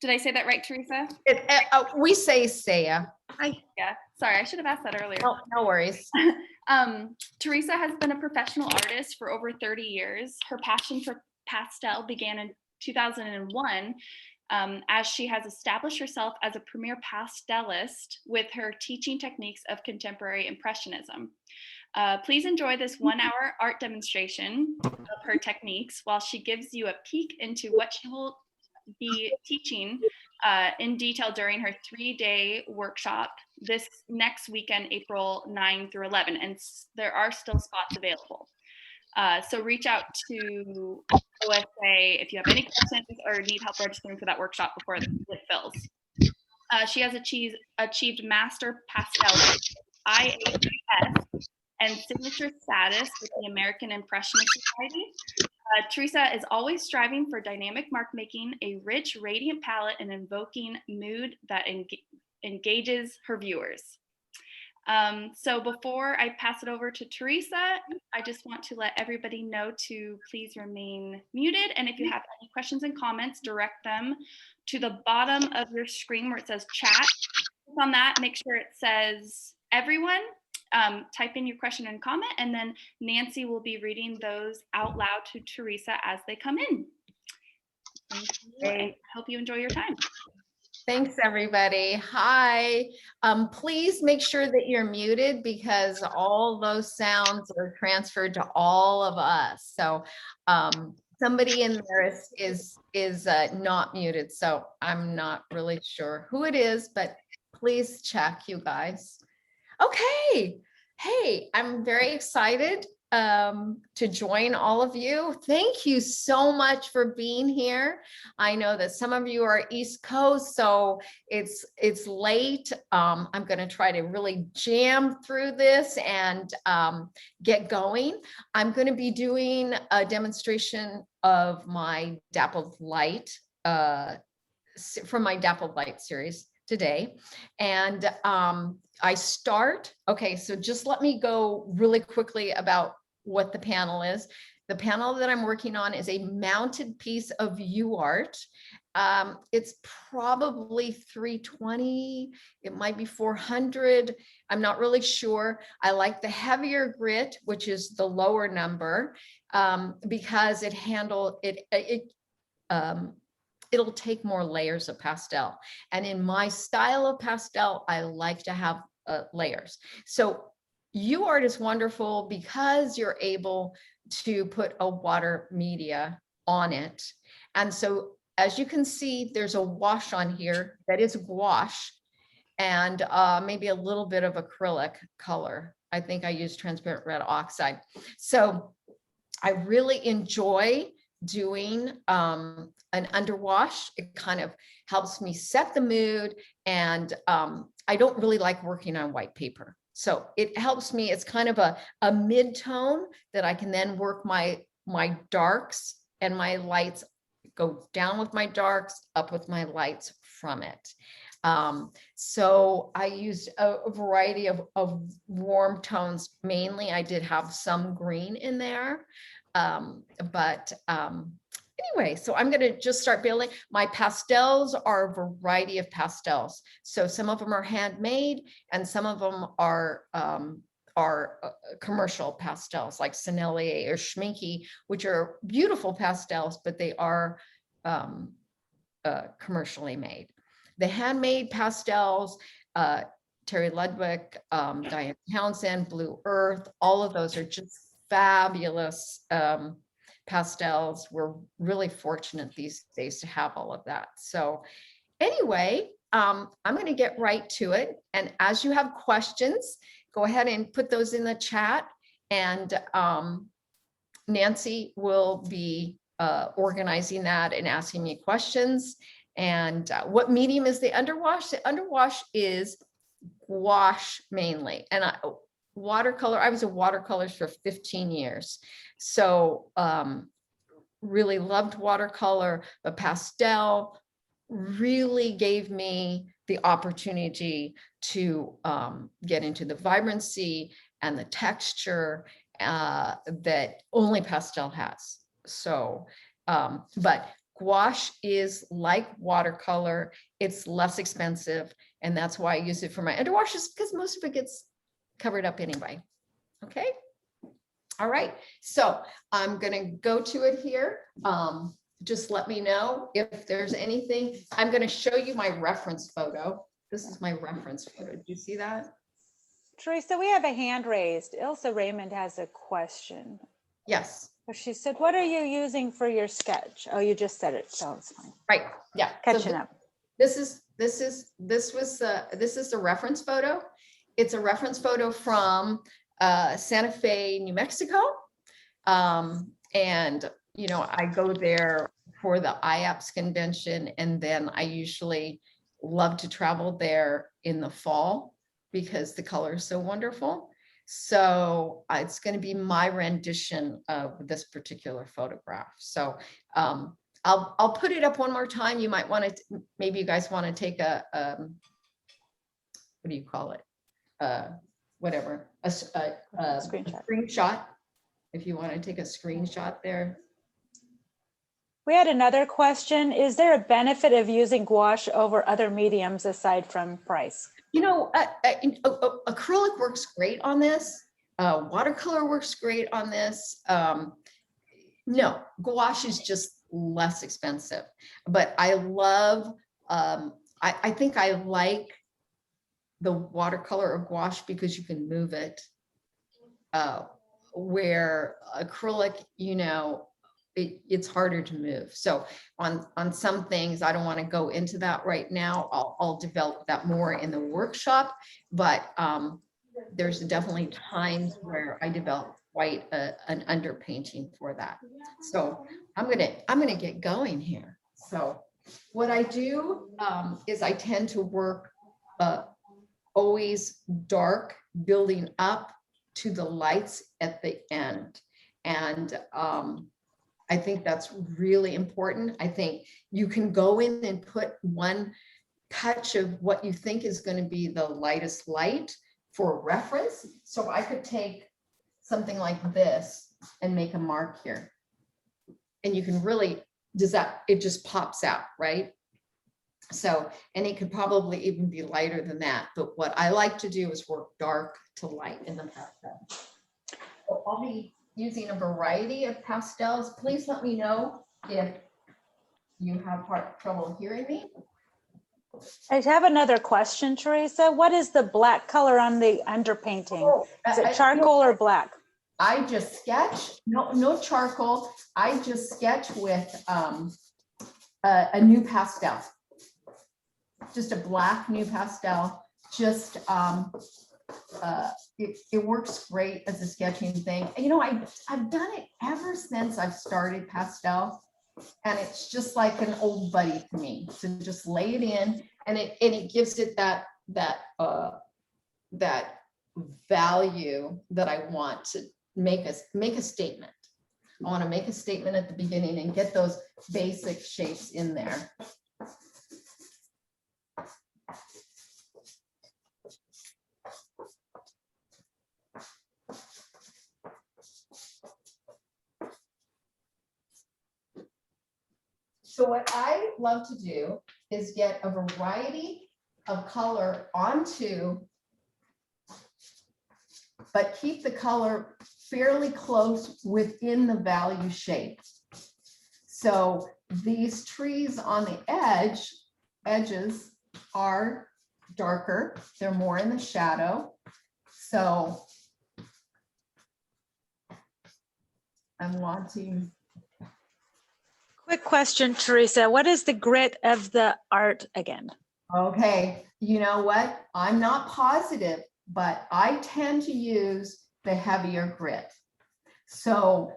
Did I say that right, Teresa? We say Saia. Yeah, sorry, I should have asked that earlier. No worries. Teresa has been a professional artist for over 30 years. Her passion for pastel began in 2001 as she has established herself as a premier pastelist with her teaching techniques of contemporary impressionism. Please enjoy this 1-hour art demonstration of her techniques while she gives you a peek into what she will be teaching in detail during her 3-day workshop this next weekend, April 9 through 11, and there are still spots available. So reach out to OSA if you have any questions or need help registering for that workshop before it fills. She has achieved Master Pastel IAS and signature status with the American Impressionist Society. Teresa is always striving for dynamic mark making, a rich, radiant palette, and invoking mood that engages her viewers. So before I pass it over to Teresa, I just want to let everybody know to please remain muted. And if you have any questions and comments, direct them to the bottom of your screen where it says chat. Click on that, make sure it says everyone. Type in your question and comment, and then Nancy will be reading those out loud to Teresa as they come in. Thank you, and I hope you enjoy your time. Thanks, everybody. Hi. Please make sure that you're muted because all those sounds are transferred to all of us. So somebody in there is not muted. So I'm not really sure who it is, but please check, you guys. Okay. Hey, I'm very excited to join all of you. Thank you so much for being here. I know that some of you are East Coast, so it's late. I'm going to try to really jam through this and get going. I'm going to be doing a demonstration of my Dappled Light from my Dappled Light series today. And I start, okay, so just let me go really quickly about what the panel is. The panel that I'm working on is a mounted piece of UArt. It's probably 320, it might be 400, I'm not really sure. I like the heavier grit, which is the lower number, because it'll take more layers of pastel. And in my style of pastel, I like to have layers. So UArt is wonderful because you're able to put a water media on it. And so as you can see, there's a wash on here that is gouache and maybe a little bit of acrylic color. I think I use transparent red oxide. So I really enjoy doing an underwash. It kind of helps me set the mood, and I don't really like working on white paper. So it helps me, it's kind of a mid-tone that I can then work my darks and my lights, go down with my darks, up with my lights from it. So I used a variety of warm tones. Mainly, I did have some green in there. Anyway, so I'm going to just start building. My pastels are a variety of pastels. So some of them are handmade and some of them are commercial pastels like Sennelier or Schminke, which are beautiful pastels, but they are commercially made. The handmade pastels, Terry Ludwig, Diane Townsend, Blue Earth, all of those are just fabulous pastels. We're really fortunate these days to have all of that. So anyway, I'm going to get right to it. And as you have questions, go ahead and put those in the chat. And Nancy will be organizing that and asking me questions. And what medium is the underwash? The underwash is gouache mainly. And watercolor, I was a watercolorist for 15 years. So really loved watercolor, but pastel really gave me the opportunity to get into the vibrancy and the texture that only pastel has. So, but Gouache is like watercolor. It's less expensive. And that's why I use it for my underwashes, because most of it gets covered up anyway. Okay. All right. So I'm going to go to it here. Just let me know if there's anything. I'm going to show you my reference photo. This is my reference photo. Do you see that? Teresa, we have a hand raised. Ilsa Raymond has a question. Yes. She said, what are you using for your sketch? Oh, you just said it, so it's fine. Right. Yeah. Catching up. This is the reference photo. It's a reference photo from Santa Fe, New Mexico. And you know, I go there for the IAPS convention, and then I usually love to travel there in the fall because the color is so wonderful. So it's going to be my rendition of this particular photograph. So I'll put it up one more time. You might want to, maybe you guys want to take a, what do you call it? Whatever, a screenshot. If you want to take a screenshot there. We had another question. Is there a benefit of using gouache over other mediums aside from price? You know, acrylic works great on this. Watercolor works great on this. No, gouache is just less expensive, but I love, I think I like the watercolor of gouache because you can move it, where acrylic, you know, it's harder to move. So on some things, I don't want to go into that right now. I'll develop that more in the workshop, but there's definitely times where I develop quite an underpainting for that. So I'm gonna get going here. So what I do is I tend to work always dark, building up to the lights at the end. And I think that's really important. I think you can go in and put one touch of what you think is going to be the lightest light for reference. So I could take something like this and make a mark here. And you can really, it just pops out, right? So, and it could probably even be lighter than that. But what I like to do is work dark to light in the pastel. So I'll be using a variety of pastels. Please let me know if you have trouble hearing me. I have another question, Teresa. What is the black color on the underpainting? Is it charcoal or black? I just sketch, no charcoal. I just sketch with a new pastel, just a black new pastel. Just it works great as a sketching thing. You know, I've done it ever since I've started pastel, and it's just like an old buddy to me. So just lay it in, and it gives it that value that I want to make a statement. I want to make a statement at the beginning and get those basic shapes in there. So what I love to do is get a variety of color onto, but keep the color fairly close within the value shape. So these trees on the edges are darker. They're more in the shadow. So I'm wanting. Quick question, Teresa. What is the grit of the art again? Okay, you know what? I'm not positive, but I tend to use the heavier grit. So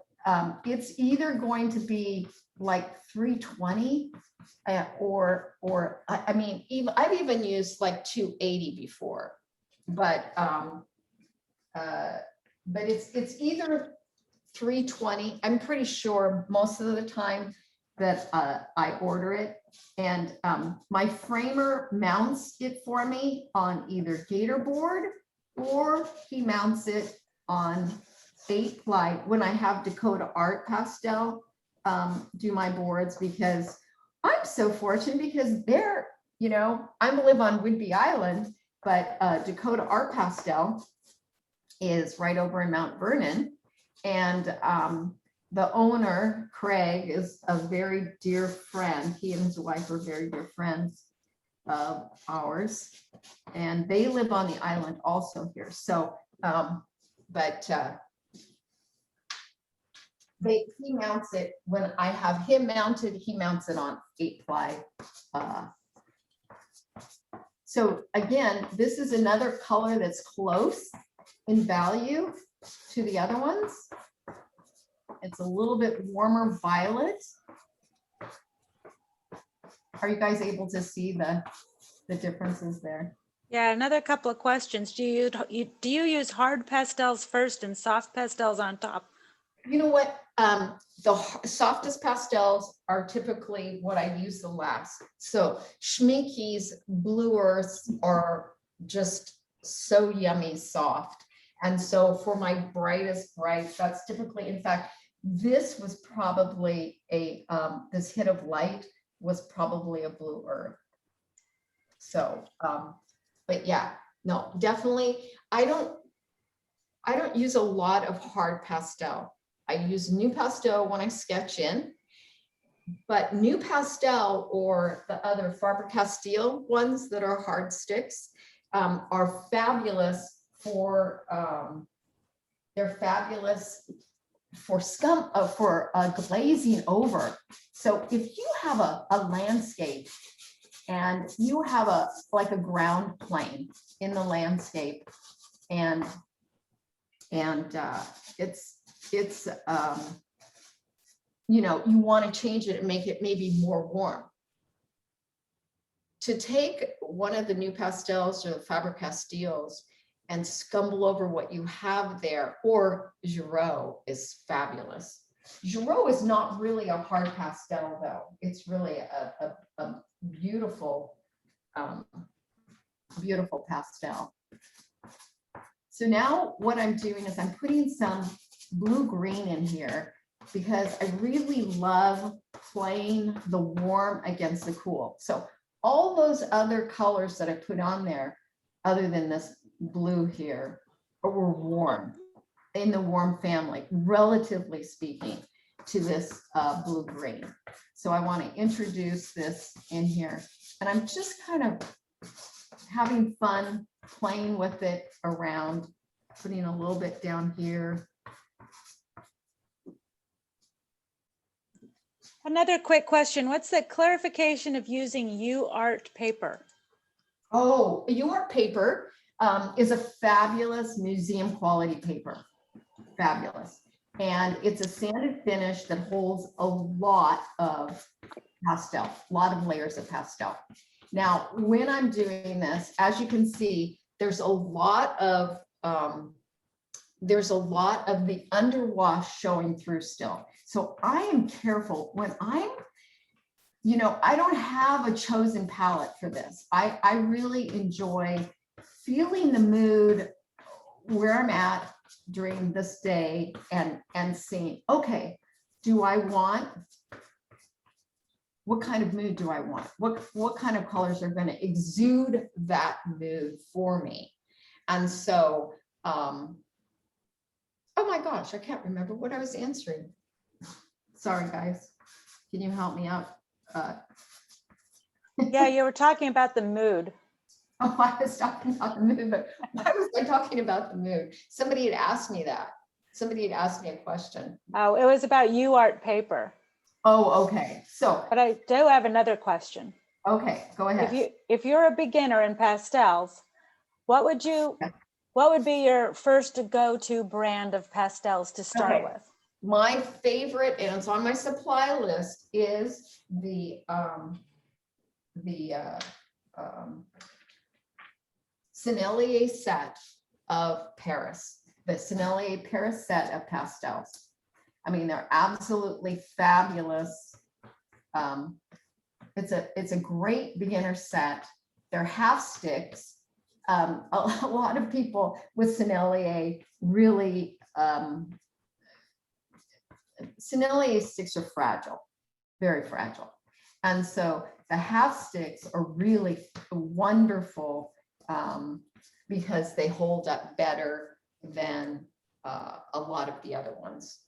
it's either going to be like 320 or I mean, I've even used like 280 before, but it's either 320. I'm pretty sure most of the time that I order it, and my framer mounts it for me on either gator board, or he mounts it on 8-ply. When I have Dakota Art pastel, do my boards because I'm so fortunate because they're, you know, I live on Whidbey Island, but Dakota Art Pastel is right over in Mount Vernon. And the owner, Craig, is a very dear friend. He and his wife are very dear friends of ours. And they live on the island also here. So, he mounts it when I have him mounted, he mounts it on 8-ply. So again, this is another color that's close in value to the other ones. It's a little bit warmer violet. Are you guys able to see the differences there? Yeah, another couple of questions. Do you use hard pastels first and soft pastels on top? You know what? The softest pastels are typically what I use the last. So Schminke's Blue Earths are just so yummy soft. And so for my brightest bright, that's typically, in fact, this was probably a, this hit of light was probably a Blue Earth. So, but yeah, no, definitely. I don't use a lot of hard pastel. I use new pastel when I sketch in, but new pastel or the other Faber-Castell ones that are hard sticks are fabulous for, they're fabulous for glazing over. So if you have a landscape and you have like a ground plane in the landscape and it's you know, you want to change it and make it maybe more warm. To take one of the new pastels or the Faber-Castells and scumble over what you have there, or Giraud is fabulous. Giraud is not really a hard pastel though. It's really a beautiful, beautiful pastel. So now what I'm doing is I'm putting some blue-green in here because I really love playing the warm against the cool. So all those other colors that I put on there, other than this blue here, were warm, in the warm family, relatively speaking, to this blue-green. So I want to introduce this in here. And I'm just kind of having fun playing with it around, putting a little bit down here. Another quick question. What's the clarification of using UArt paper? Oh, UArt paper is a fabulous museum quality paper. Fabulous. And it's a sanded finish that holds a lot of pastel, a lot of layers of pastel. Now, when I'm doing this, as you can see, there's a lot of the underwash showing through still. So I am careful when I'm, you know, I don't have a chosen palette for this. I really enjoy feeling the mood where I'm at during this day and seeing, okay, what kind of mood do I want? What kind of colors are going to exude that mood for me? And so, oh my gosh, I can't remember what I was answering. Sorry, guys. Can you help me out? Yeah, you were talking about the mood. Oh, I was talking about the mood, but why was I talking about the mood? Somebody had asked me that. Somebody had asked me a question. Oh, it was about UArt paper. Oh, okay. So, But I do have another question. okay, go ahead. If you're a beginner in pastels, what would be your first go-to brand of pastels to start with? My favorite, and it's on my supply list, is the Sennelier set of Paris, the Sennelier Paris set of pastels. I mean, they're absolutely fabulous. It's a great beginner set. They're half sticks. A lot of people with Sennelier really Sennelier sticks are fragile, very fragile. And so the half sticks are really wonderful because they hold up better than a lot of the other ones,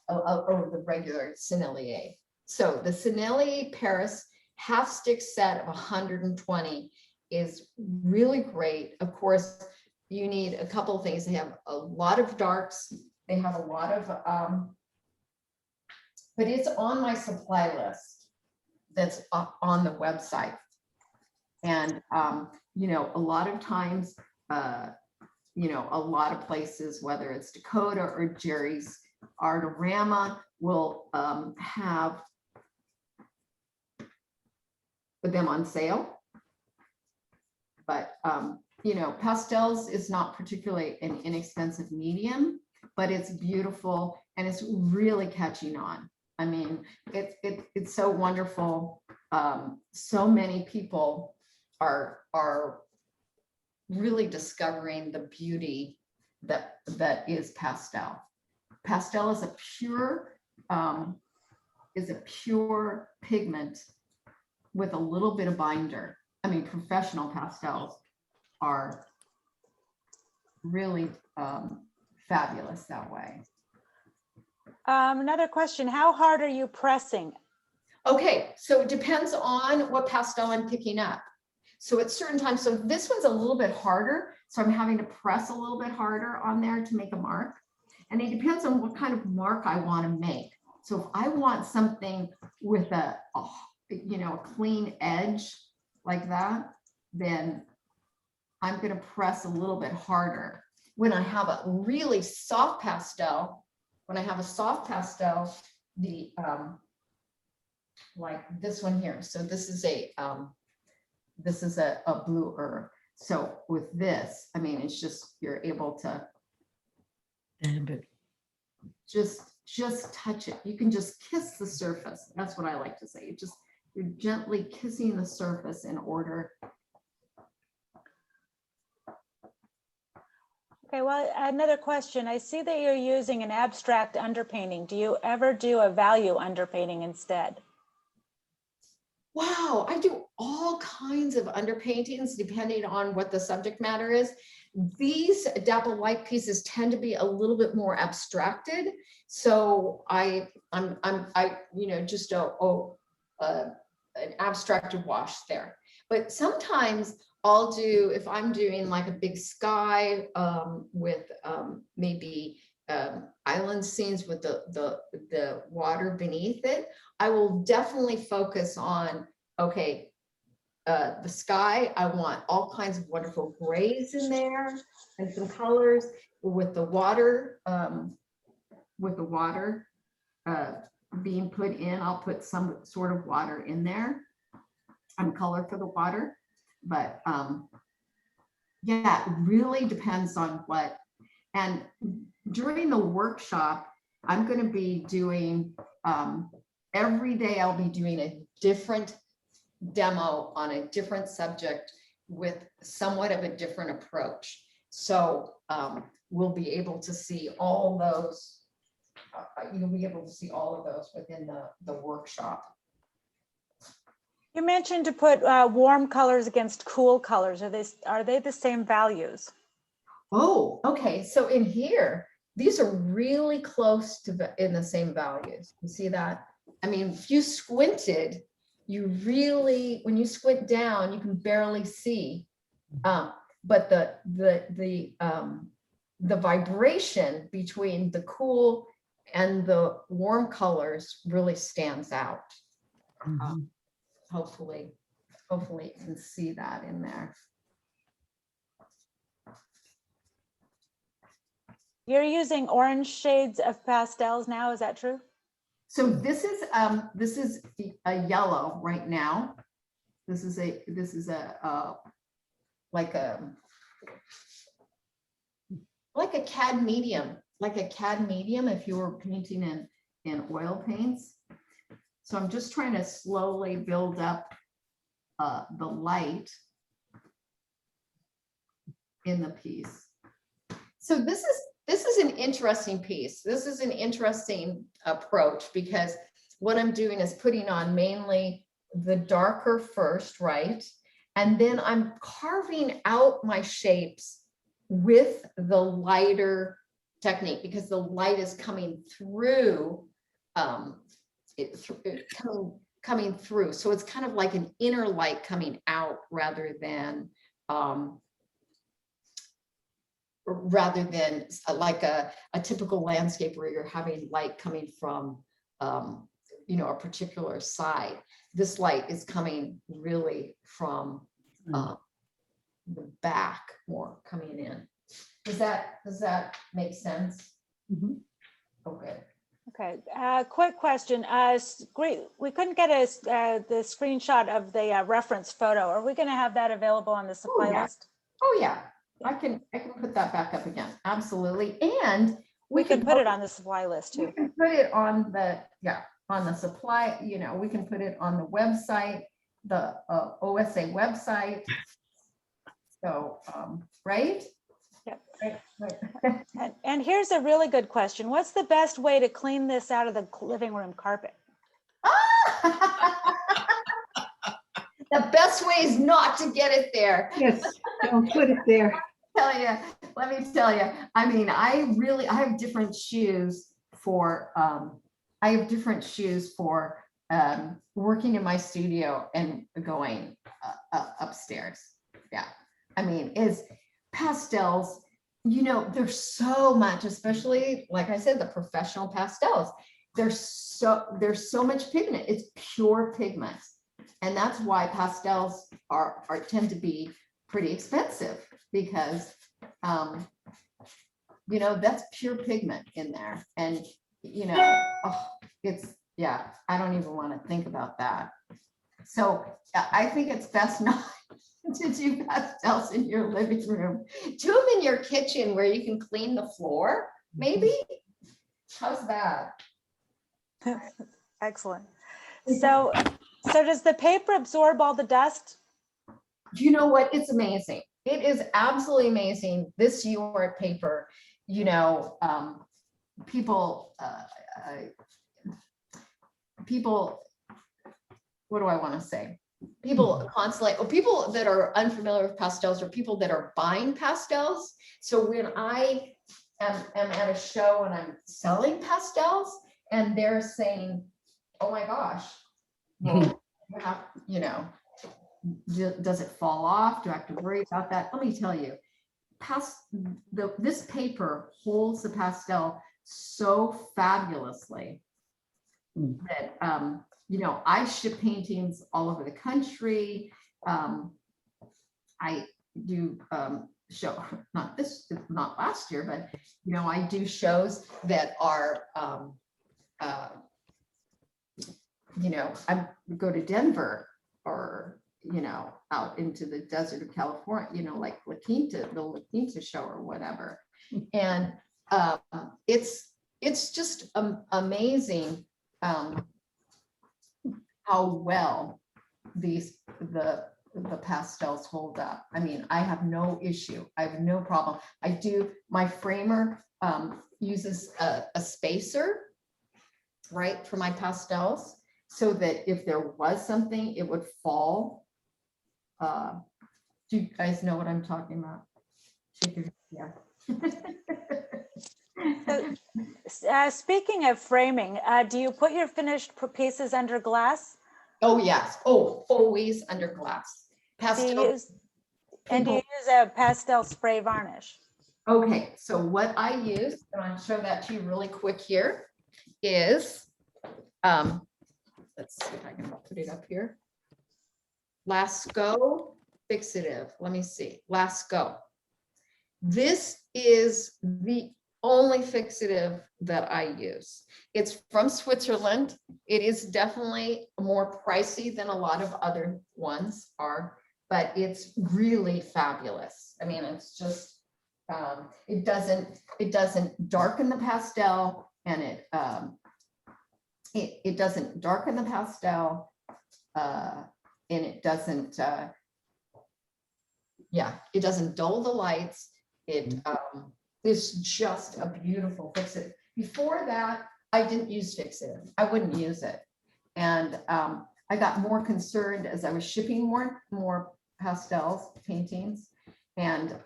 or the regular Sennelier. So the Sennelier Paris half stick set of 120 is really great. Of course, you need a couple of things. They have a lot of darks. They have a lot of, but it's on my supply list that's up on the website. And, you know, a lot of times, you know, a lot of places, whether it's Dakota or Jerry's Artorama, will have them on sale. But, you know, Pastels is not particularly an inexpensive medium, but it's beautiful and it's really catching on. I mean, it's so wonderful. So many people are really discovering the beauty that is pastel. Pastel is a pure pigment with a little bit of binder. I mean, professional pastels are really fabulous that way. Another question, how hard are you pressing? Okay, so it depends on what pastel I'm picking up. So at certain times, so this one's a little bit harder, so I'm having to press a little bit harder on there to make a mark. And it depends on what kind of mark I want to make. So if I want something with a you know, a clean edge like that, then I'm going to press a little bit harder. When I have a really soft pastel, the like this one here. So this is a blue earth. So with this, I mean, it's just, you're able to just touch it. You can just kiss the surface. That's what I like to say. You're gently kissing the surface in order. Okay, well, another question. I see that you're using an abstract underpainting. Do you ever do a value underpainting instead? Wow, I do all kinds of underpaintings depending on what the subject matter is. These dapple light pieces tend to be a little bit more abstracted. So I'm you know, just an abstracted wash there. But sometimes I'll do, if I'm doing like a big sky with maybe island scenes with the water beneath it, I will definitely focus on, okay, the sky, I want all kinds of wonderful grays in there and some colors. With the water, being put in, I'll put some sort of water in there and color for the water. But yeah, it really depends on what. And during the workshop, I'm going to be doing, every day I'll be doing a different demo on a different subject with somewhat of a different approach. So we'll be able to see all those, you'll be able to see all of those within the workshop. You mentioned to put warm colors against cool colors. Are they the same values? Oh, okay. So in here, these are really close to in the same values. You see that? I mean, if you squinted, you really, when you squint down, you can barely see. But the vibration between the cool and the warm colors really stands out. Hopefully you can see that in there. You're using orange shades of pastels now, is that true? So this is a yellow right now. This is a like a cad medium, if you were painting in oil paints. So I'm just trying to slowly build up the light in the piece. So this is this is an interesting piece. This is an interesting approach because what I'm doing is putting on mainly the darker first, right? And then I'm carving out my shapes with the lighter technique because the light is coming through, coming through. So it's kind of like an inner light coming out rather than like a typical landscape where you're having light coming from, you know, a particular side. This light is coming really from the back, more coming in. Does that make sense? Mm-hmm. Okay. Okay, quick question. Great, we couldn't get the screenshot of the reference photo. Are we going to have that available on the supply yeah. list? Oh yeah, I can put that back up again. Absolutely. And We can put it on the supply list we too. can put it on the, on the supply, you know, we can put it on the website, the OSA website. So, right? Yep. Right. And here's a really good question. What's the best way to clean this out of the living room carpet? The best way is not to get it there. Yes, don't put it there. Let me tell you, I mean, I have different shoes for, working in my studio and going upstairs. Yeah. I mean, is pastels, you know, there's so much, especially like I said, the professional pastels, there's so much pigment. It's pure pigment. And that's why pastels tend to be pretty expensive because, you know, that's pure pigment in there. And, you know, I don't even want to think about that. So I think it's best not to do pastels in your living room. Do them in your kitchen where you can clean the floor, maybe. How's that? Excellent. So does the paper absorb all the dust? You know what? It's amazing. It is absolutely amazing. This UART paper, you know, people, what do I want to say? People constantly, or people that are unfamiliar with pastels, or people that are buying pastels. So when I am at a show and I'm selling pastels, and they're saying, "Oh my gosh, well, you have, you know, does it fall off? Do I have to worry about that?" Let me tell you, this paper holds the pastel so fabulously that, you know, I ship paintings all over the country. I do show, not last year, but, you know, I do shows that are, you know, I go to Denver or, you know, out into the desert of California, you know, like the La Quinta show or whatever. And it's just amazing how well the pastels hold up. I mean, I have no issue. I have no problem. My framer uses a spacer, right, for my pastels, so that if there was something, it would fall. Do you guys know what I'm talking about? Yeah. So, speaking of framing, do you put your finished pieces under glass? Oh, yes. Oh, always under glass. Do you use a pastel spray varnish? Okay, so what I use, and I'll show that to you really quick here, is, let's see if I can put it up here. Go Fixative. Let me see. Go. This is the only fixative that I use. It's from Switzerland. It is definitely more pricey than a lot of other ones are, but it's really fabulous. I mean, it's just, it doesn't darken the pastel, and it doesn't darken the pastel, and it doesn't, it doesn't dull the lights. It is just a beautiful fixative. Before that, I didn't use fixative. I wouldn't use it. And I got more concerned as I was shipping more pastels, paintings. And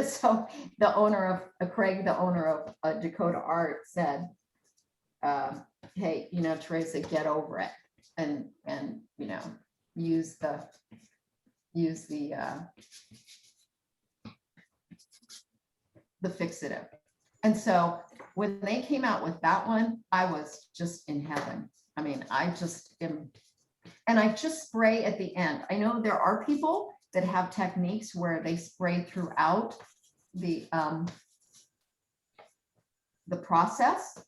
so the owner of Craig, the owner of Dakota Art said, hey, you know, Teresa, get over it and you know, use the fixative. And so when they came out with that one, I was just in heaven. I mean, I just am, and I just spray at the end. I know there are people that have techniques where they spray throughout the process.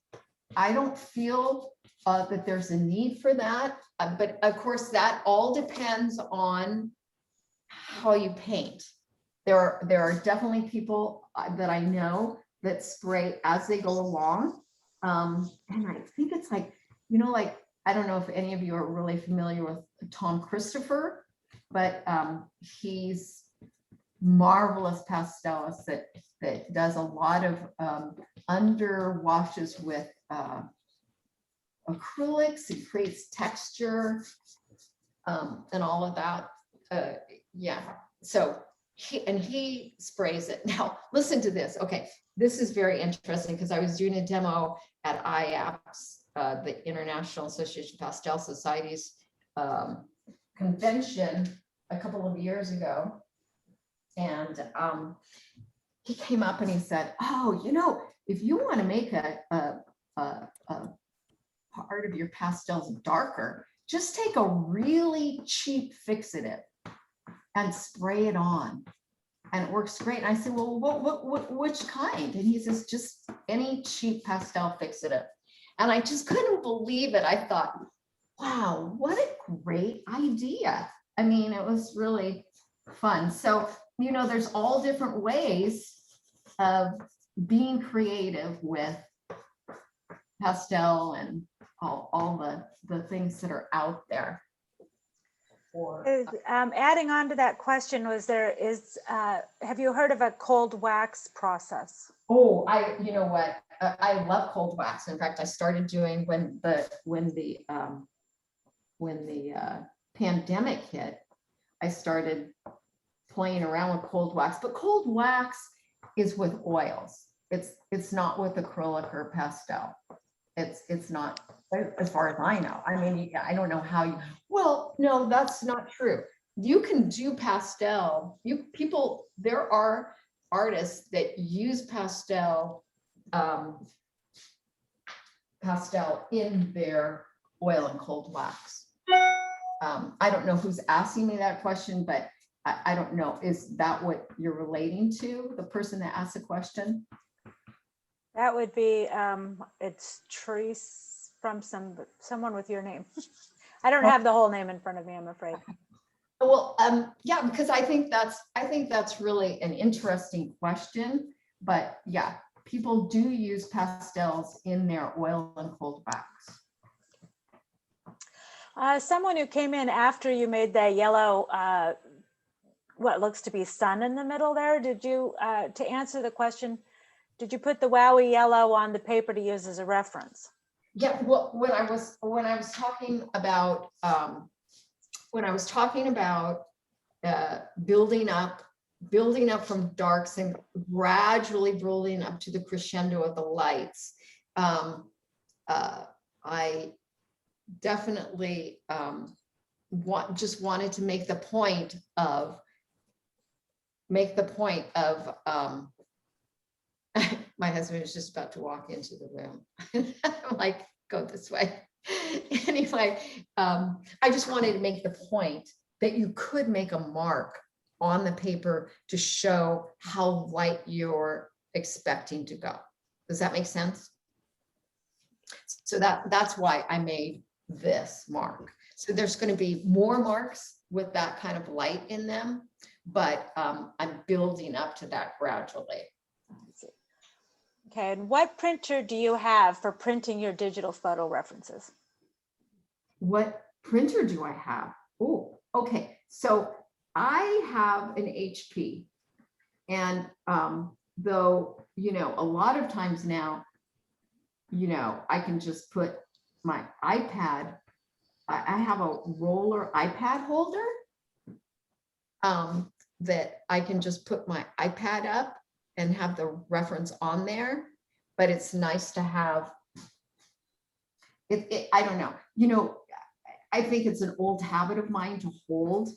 I don't feel that there's a need for that, but of course that all depends on how you paint. There are definitely people that I know that spray as they go along. And I think it's like, you know, like, I don't know if any of you are really familiar with Tom Christopher, but he's marvelous pastelist that does a lot of under washes with acrylics. He creates texture and all of that. Yeah, so he sprays it. Now listen to this. Okay, this is very interesting because I was doing a demo at IAPS, the International Association of Pastel Societies convention a couple of years ago. And he came up and he said, oh, you know, if you want to make a part of your pastels darker, just take a really cheap fixative and spray it on. And it works great. And I said, well, which kind? And he says, just any cheap pastel fixative. And I just couldn't believe it. I thought, wow, what a great idea. I mean, it was really fun. So, you know, there's all different ways of being creative with pastel and all the things that are out there. Adding on to that question, have you heard of a cold wax process? Oh, you know what? I love cold wax. In fact, I started doing when the pandemic hit, I started playing around with cold wax, but cold wax is with oils. It's not with acrylic or pastel. It's not, as far as I know. I mean, I don't know how you, well, no, that's not true. You can do pastel. There are artists that use pastel in their oil and cold wax. I don't know who's asking me that question, but I don't know. Is that what you're relating to, the person that asked the question? That would be, it's Teresa from someone with your name. I don't have the whole name in front of me, I'm afraid. Well, yeah, because I think that's really an interesting question. But yeah, people do use pastels in their oil and cold wax. Someone who came in after you made the yellow, what looks to be sun in the middle there, did you, to answer the question, did you put the wowie yellow on the paper to use as a reference? Yeah, well, when I was talking about building up from darks and gradually building up to the crescendo of the lights, I definitely just wanted to make the point of my husband was just about to walk into the room. I'm like, go this way. Anyway, I just wanted to make the point that you could make a mark on the paper to show how light you're expecting to go. Does that make sense? So that's why I made this mark. So there's going to be more marks with that kind of light in them, but I'm building up to that gradually. Okay, and what printer do you have for printing your digital photo references? What printer do I have? Oh, okay. So I have an HP, and though, you know, a lot of times now, you know, I can just put my iPad, I have a roller iPad holder that I can just put my iPad up and have the reference on there, but it's nice to have it. I don't know, you know, I think it's an old habit of mine to hold.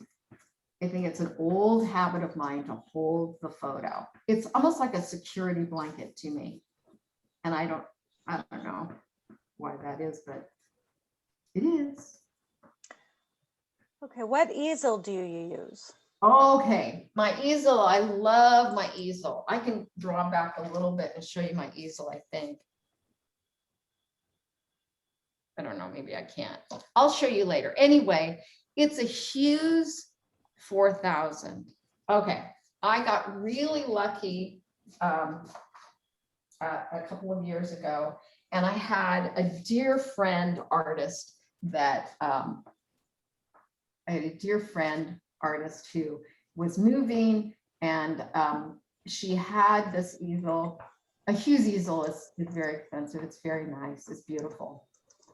I think it's an old habit of mine to hold the photo. It's almost like a security blanket to me. And I don't know why that is, but it is. Okay, what easel do you use? Okay, my easel, I love my easel. I can draw back a little bit and show you my easel, I think. I don't know, maybe I can't. I'll show you later. Anyway, it's a Hughes 4000. Okay, I got really lucky a couple of years ago, and I had a dear friend artist that I had a dear friend artist who was moving, and she had this easel. A Hughes easel is very expensive. It's very nice. It's beautiful.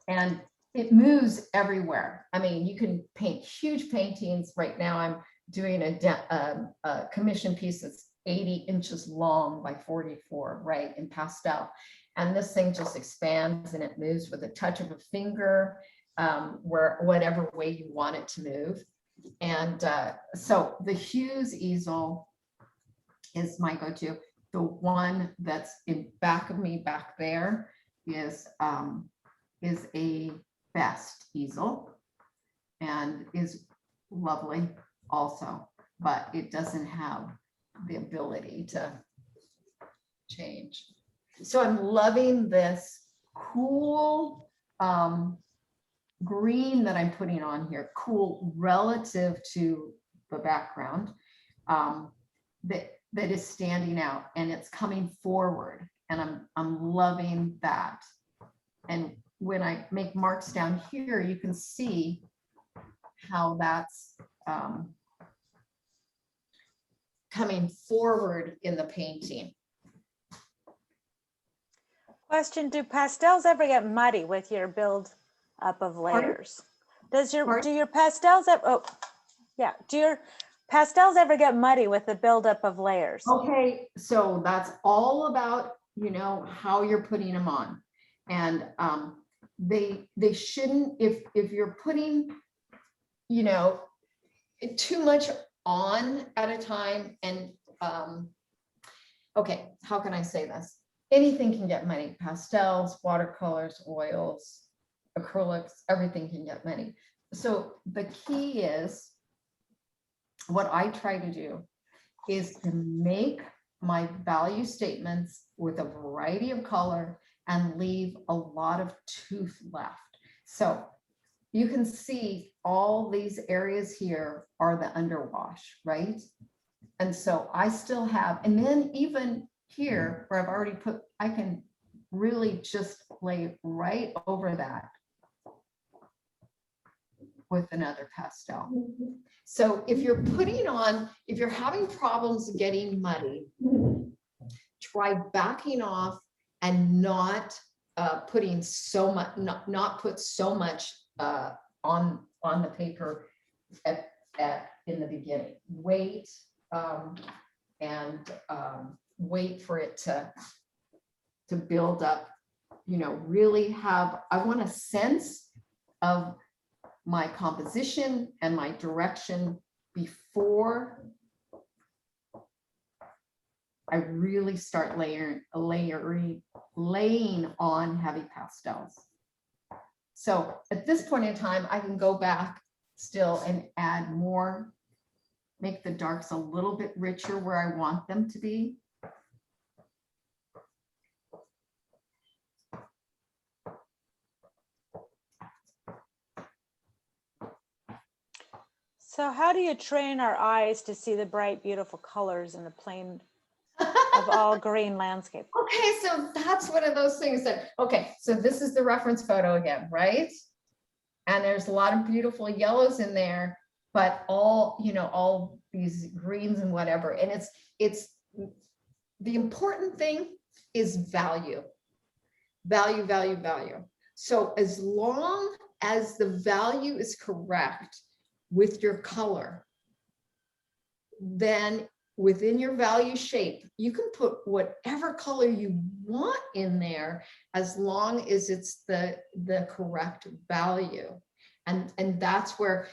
And it moves everywhere. I mean, you can paint huge paintings. Right now I'm doing a commission piece that's 80 inches long by 44, right, in pastel. And this thing just expands and it moves with a touch of a finger, where whatever way you want it to move. And so the Hughes easel is my go-to. The one that's in back of me back there is a best easel and is lovely also, but it doesn't have the ability to change. So I'm loving this cool green that I'm putting on here, cool relative to the background, that is standing out and it's coming forward, and I'm loving that. And when I make marks down here, you can see how that's coming forward in the painting. Question, do pastels ever get muddy with your build up of layers? Do your pastels ever, do your pastels ever get muddy with the buildup of layers? Okay, so that's all about, you know, how you're putting them on. And they shouldn't, if you're putting, you know, too much on at a time, and okay, how can I say this? Anything can get muddy. Pastels, watercolors, oils, acrylics, everything can get muddy. So the key is, what I try to do is to make my value statements with a variety of color and leave a lot of tooth left. So you can see all these areas here are the underwash, right? And so I still have, and then even here where I've already put, I can really just lay right over that with another pastel. So if you're putting on, if you're having problems getting muddy, try backing off and not putting so much, not put so much on the paper in the beginning. Wait and wait for it to build up, you know, really have, I want a sense of my composition and my direction before I really start laying on heavy pastels. So at this point in time, I can go back still and add more, make the darks a little bit richer where I want them to be. So how do you train our eyes to see the bright, beautiful colors in the plain of all green landscape? Okay, so that's one of those things that, okay, so this is the reference photo again, right? And there's a lot of beautiful yellows in there, but all, you know, all these greens and whatever. And it's the important thing is value. Value, value, value. So as long as the value is correct with your color, then within your value shape, you can put whatever color you want in there as long as it's the correct value. And that's where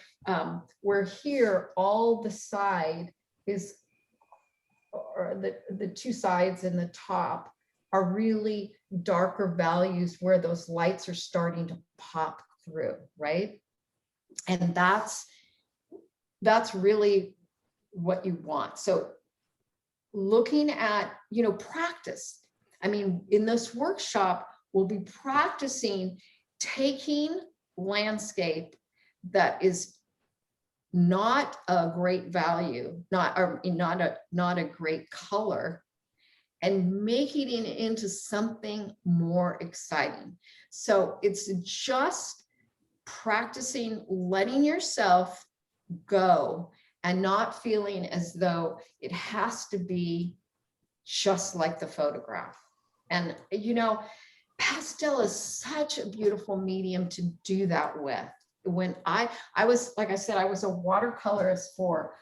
here, all the side is, or the two sides and the top are really darker values where those lights are starting to pop through, right? And that's really what you want. So looking at, practice. I mean, in this workshop, we'll be practicing taking landscape that is not a great value, not a great color, and making it into something more exciting. So it's just practicing letting yourself go and not feeling as though it has to be just like the photograph. And pastel is such a beautiful medium to do that with. When I was, like I said, I was a watercolorist for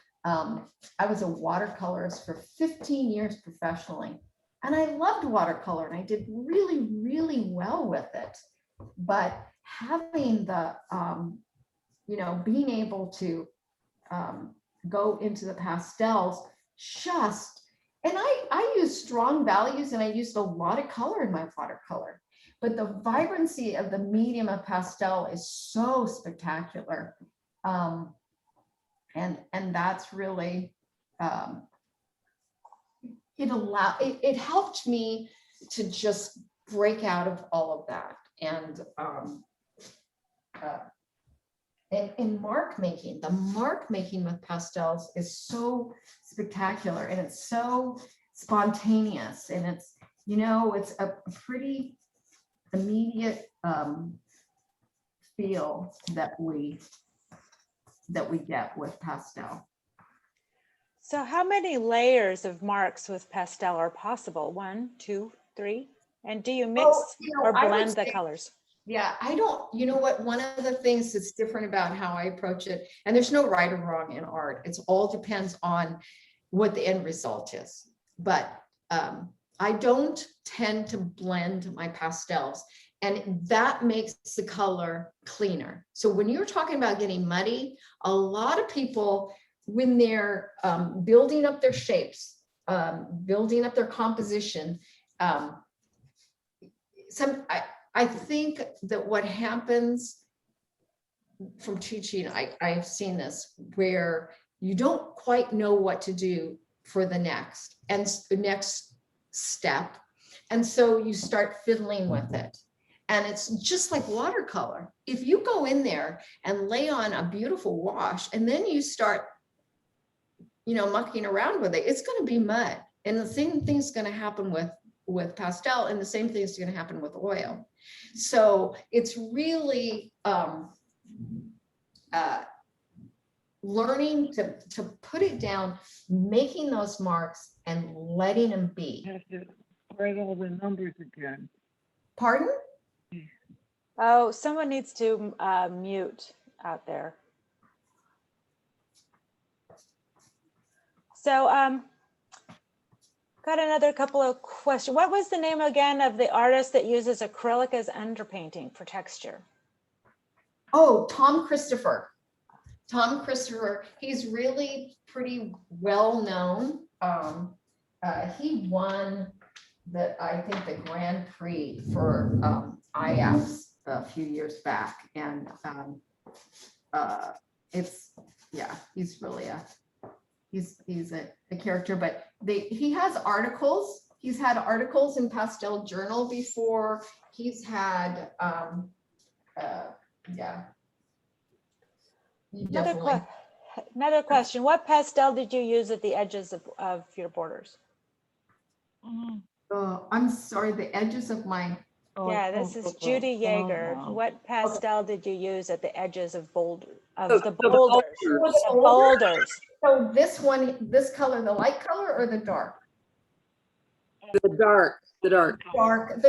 15 years professionally. And I loved watercolor and I did really, really well with it. But having the, being able to go into the pastels and I use strong values and I used a lot of color in my watercolor, but the vibrancy of the medium of pastel is so spectacular. And that's really, it helped me to just break out of all of that. And mark making, the mark making with pastels is so spectacular and it's so spontaneous, and it's, it's a pretty immediate feel that we get with pastel. So how many layers of marks with pastel are possible? 1, 2, 3? And do you mix or blend the colors? Yeah, I don't, one of the things that's different about how I approach it, and there's no right or wrong in art, it's all depends on what the end result is. But I don't tend to blend my pastels, and that makes the color cleaner. So when you're talking about getting muddy, a lot of people, when they're building up their shapes, building up their composition, I think that what happens from teaching, I've seen this, where you don't quite know what to do for the next step. And so you start fiddling with it. And it's just like watercolor. If you go in there and lay on a beautiful wash, and then you start, mucking around with it, it's going to be mud. And the same thing's going to happen with pastel, and the same thing is going to happen with oil. So it's really learning to put it down, making those marks and letting them be. You have to write all the numbers again. Pardon? Oh, someone needs to mute out there. So got another couple of questions. What was the name again of the artist that uses acrylic as underpainting for texture? Oh, Tom Christopher. Tom Christopher, he's really pretty well known. He won I think the Grand Prix for IAPS a few years back. And he's really he's a character, but he has articles. He's had articles in Pastel Journal before. He's had, Another question. What pastel did you use at the edges of your borders? I'm sorry, the edges of my. Yeah, this is Judy Yeager. What pastel did you use at the edges of the boulders? So this one, this color, the light color or the dark? The dark. The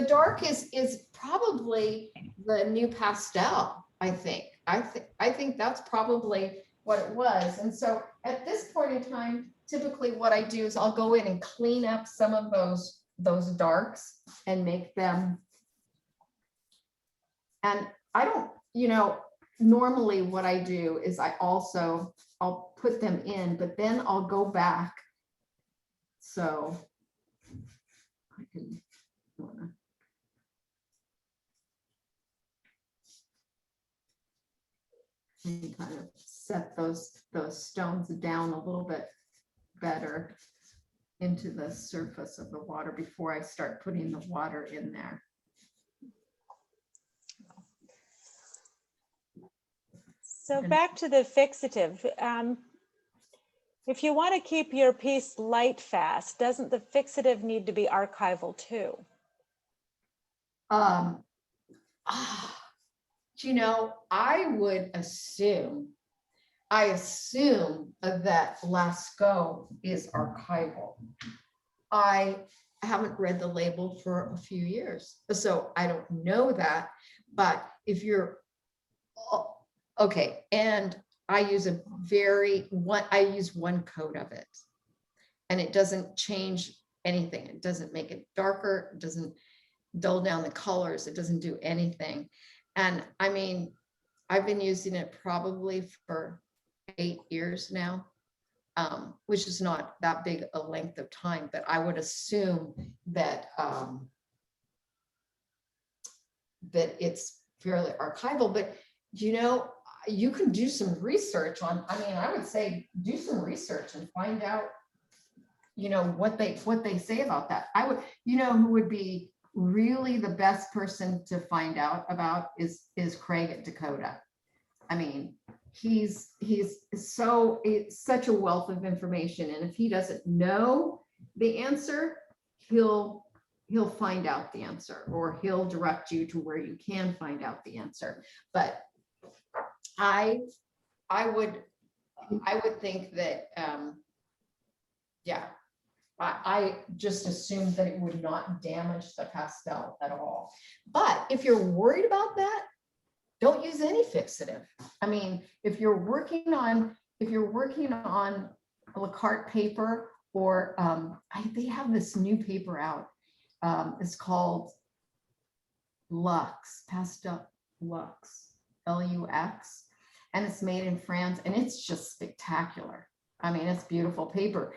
dark is probably the new pastel, I think. I think that's probably what it was. And so at this point in time, typically what I do is I'll go in and clean up some of those darks and make them. And I don't, normally what I do is I'll put them in, but then I'll go back. So I can kind of set those stones down a little bit better into the surface of the water before I start putting the water in there. So back to the fixative. If you want to keep your piece light fast, doesn't the fixative need to be archival too? I would assume, that Lascaux is archival. I haven't read the label for a few years, so I don't know that. But if you're okay, and I use one coat of it, and it doesn't change anything. It doesn't make it darker. It doesn't dull down the colors. It doesn't do anything. And I mean, I've been using it probably for 8 years now, which is not that big a length of time, but I would assume that that it's fairly archival. But you can do some research on, I would say do some research and find out, what they say about that. I would, who would be really the best person to find out about is Craig at Dakota. I mean, he's such a wealth of information, and if he doesn't know the answer, he'll find out the answer, or he'll direct you to where you can find out the answer. But I would think that I just assumed that it would not damage the pastel at all. But if you're worried about that, don't use any fixative. I mean, if you're working on La Carte paper, or they have this new paper out. It's called Lux, Pastel Lux, Lux, and it's made in France, and it's just spectacular. I mean, it's beautiful paper.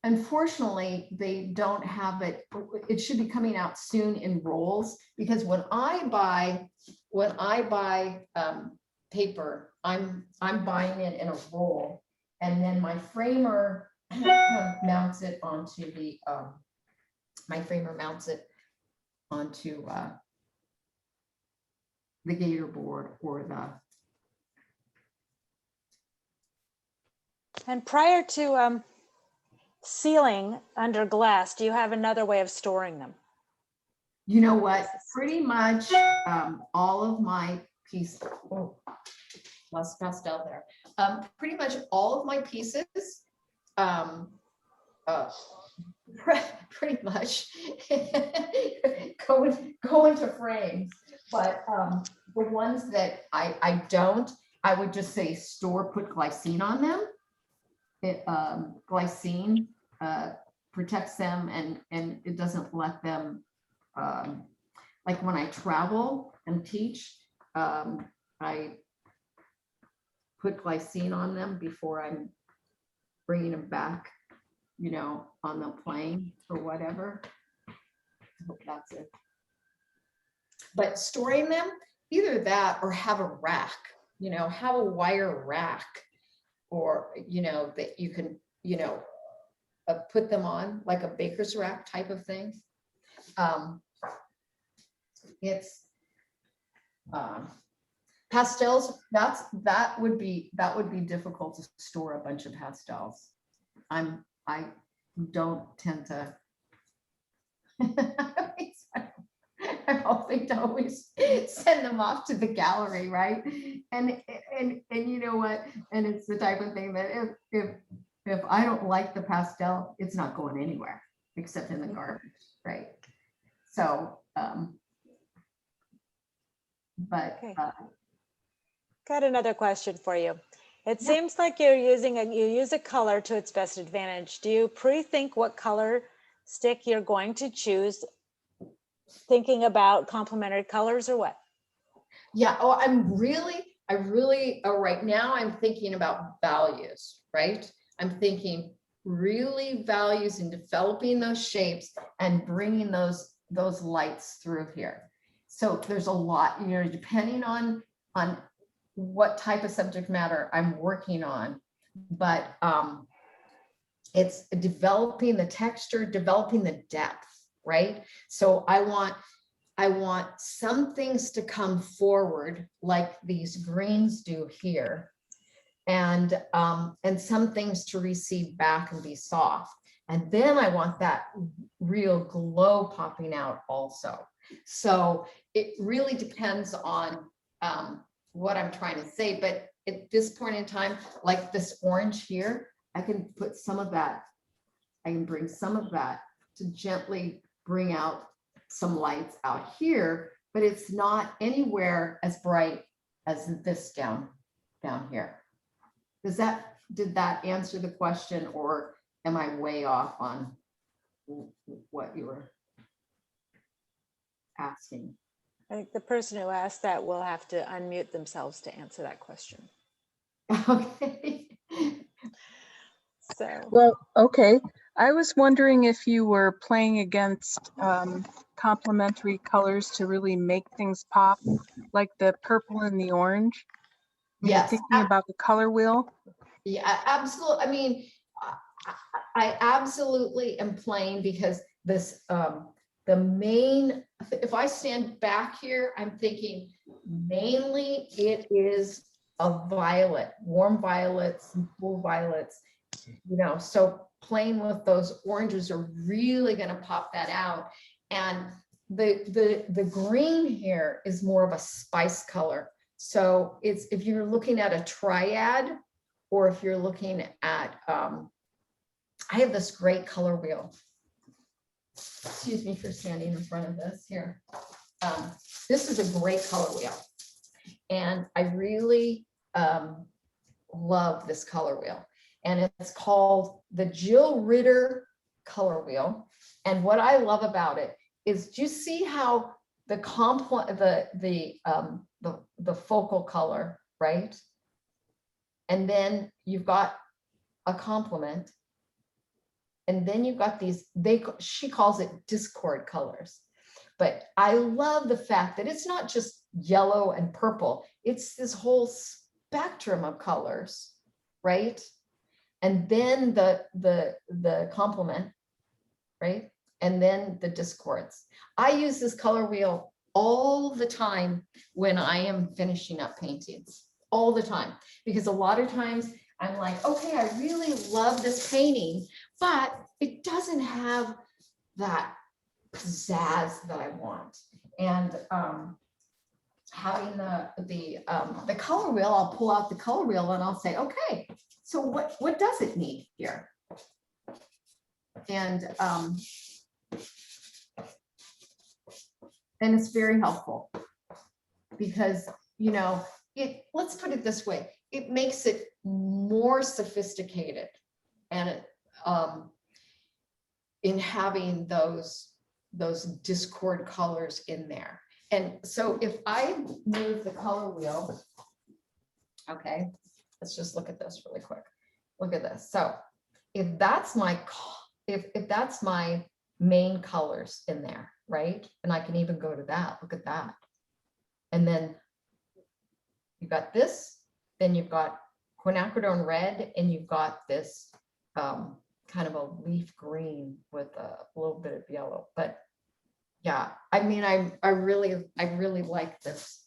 Unfortunately, they don't have it. It should be coming out soon in rolls, because when I buy paper, I'm buying it in a roll, and then my framer mounts it onto the the gator board or the. And prior to sealing under glass, do you have another way of storing them? You know what? Pretty much all of my pieces. Oh, less pastel there. Pretty much all of my pieces. Pretty much go into frames, but the ones that I don't, I would just say put glycine on them. Glycine protects them, and it doesn't let them, like when I travel and teach, I put glycine on them before I'm bringing them back, on the plane or whatever. I hope that's it. But storing them, either that or have a rack, have a wire rack, or, that you can, put them on, like a baker's rack type of thing. It's pastels. That would be difficult to store a bunch of pastels. I don't tend to. I'm hoping to always send them off to the gallery, right? And you know what? And it's the type of thing that if I don't like the pastel, it's not going anywhere except in the garbage, So, but, Okay. Got another question for you. It seems like you use a color to its best advantage. Do you pre-think what color stick you're going to choose, thinking about complementary colors or what? yeah, oh, right now I'm thinking about values, right? I'm thinking really values in developing those shapes and bringing those lights through here. So there's a lot, depending on what type of subject matter I'm working on, but it's developing the texture, developing the depth, right? So I want some things to come forward like these greens do here, and some things to recede back and be soft. And then I want that real glow popping out also. So it really depends on what I'm trying to say, but at this point in time, like this orange here, I can put some of that, I can bring some of that to gently bring out some lights out here, but it's not anywhere as bright as this down here. Did that answer the question, or am I way off on what you were asking? I think the person who asked that will have to unmute themselves to answer that question. Okay. So, Well, okay. I was wondering if you were playing against complementary colors to really make things pop, like the purple and the orange. When you're Yes. thinking about the color wheel. Yeah, absolutely. I mean, I absolutely am playing because this, the main, if I stand back here, I'm thinking mainly it is a violet, warm violets, and cool violets, so playing with those oranges are really going to pop that out. And the green here is more of a spice color. So it's, if you're looking at a triad, or if you're looking at, I have this great color wheel. Excuse me for standing in front of this here. This is a great color wheel. And I really love this color wheel. And it's called the Jill Ritter color wheel. And what I love about it is, do you see how the focal color, right? And then you've got a complement. And then you've got these, she calls it discord colors. But I love the fact that it's not just yellow and purple. It's this whole spectrum of colors, right? And then the complement, right? And then the discords. I use this color wheel all the time when I am finishing up paintings, all the time, because a lot of times I'm like, okay, I really love this painting, but it doesn't have that pizzazz that I want. And having the color wheel, I'll pull out the color wheel and I'll say, okay, so what does it need here? And it's very helpful because, let's put it this way, it makes it more sophisticated, and in having those discord colors in there. And so if I move the color wheel, okay, let's just look at this really quick. Look at this. So if that's my main colors in there, right? And I can even go to that, look at that. And then you've got this, then you've got quinacridone red, and you've got this kind of a leaf green with a little bit of yellow. But yeah, I mean, I really like this.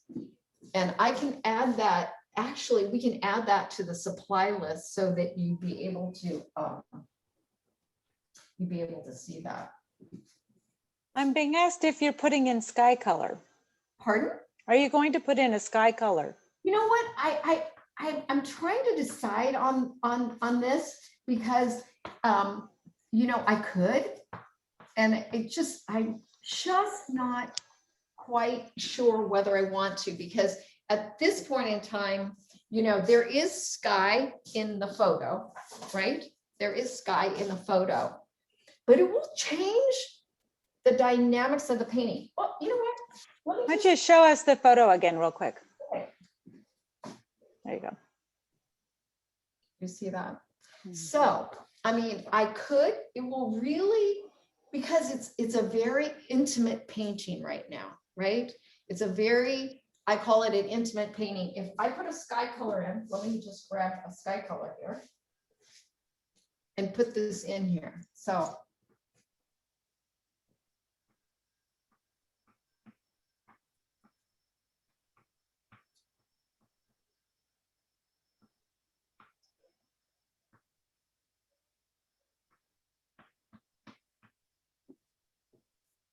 And I can add that, actually, we can add that to the supply list so that you'd be able to see that. I'm being asked if you're putting in sky color. Pardon? Are you going to put in a sky color? You know what? I'm trying to decide on this because I could, and it just just not quite sure whether I want to, because at this point in time, you know, there is sky in the photo, right? There is sky in the photo, but it will change the dynamics of the painting. Well, you know what? Why Let don't me you show us the photo again real quick? Okay. There you go. You see that? Mhm. So, I mean, I could, it will really, because it's a very intimate painting right now, right? It's a very, I call it an intimate painting. If I put a sky color in, let me just grab a sky color here and put this in here. So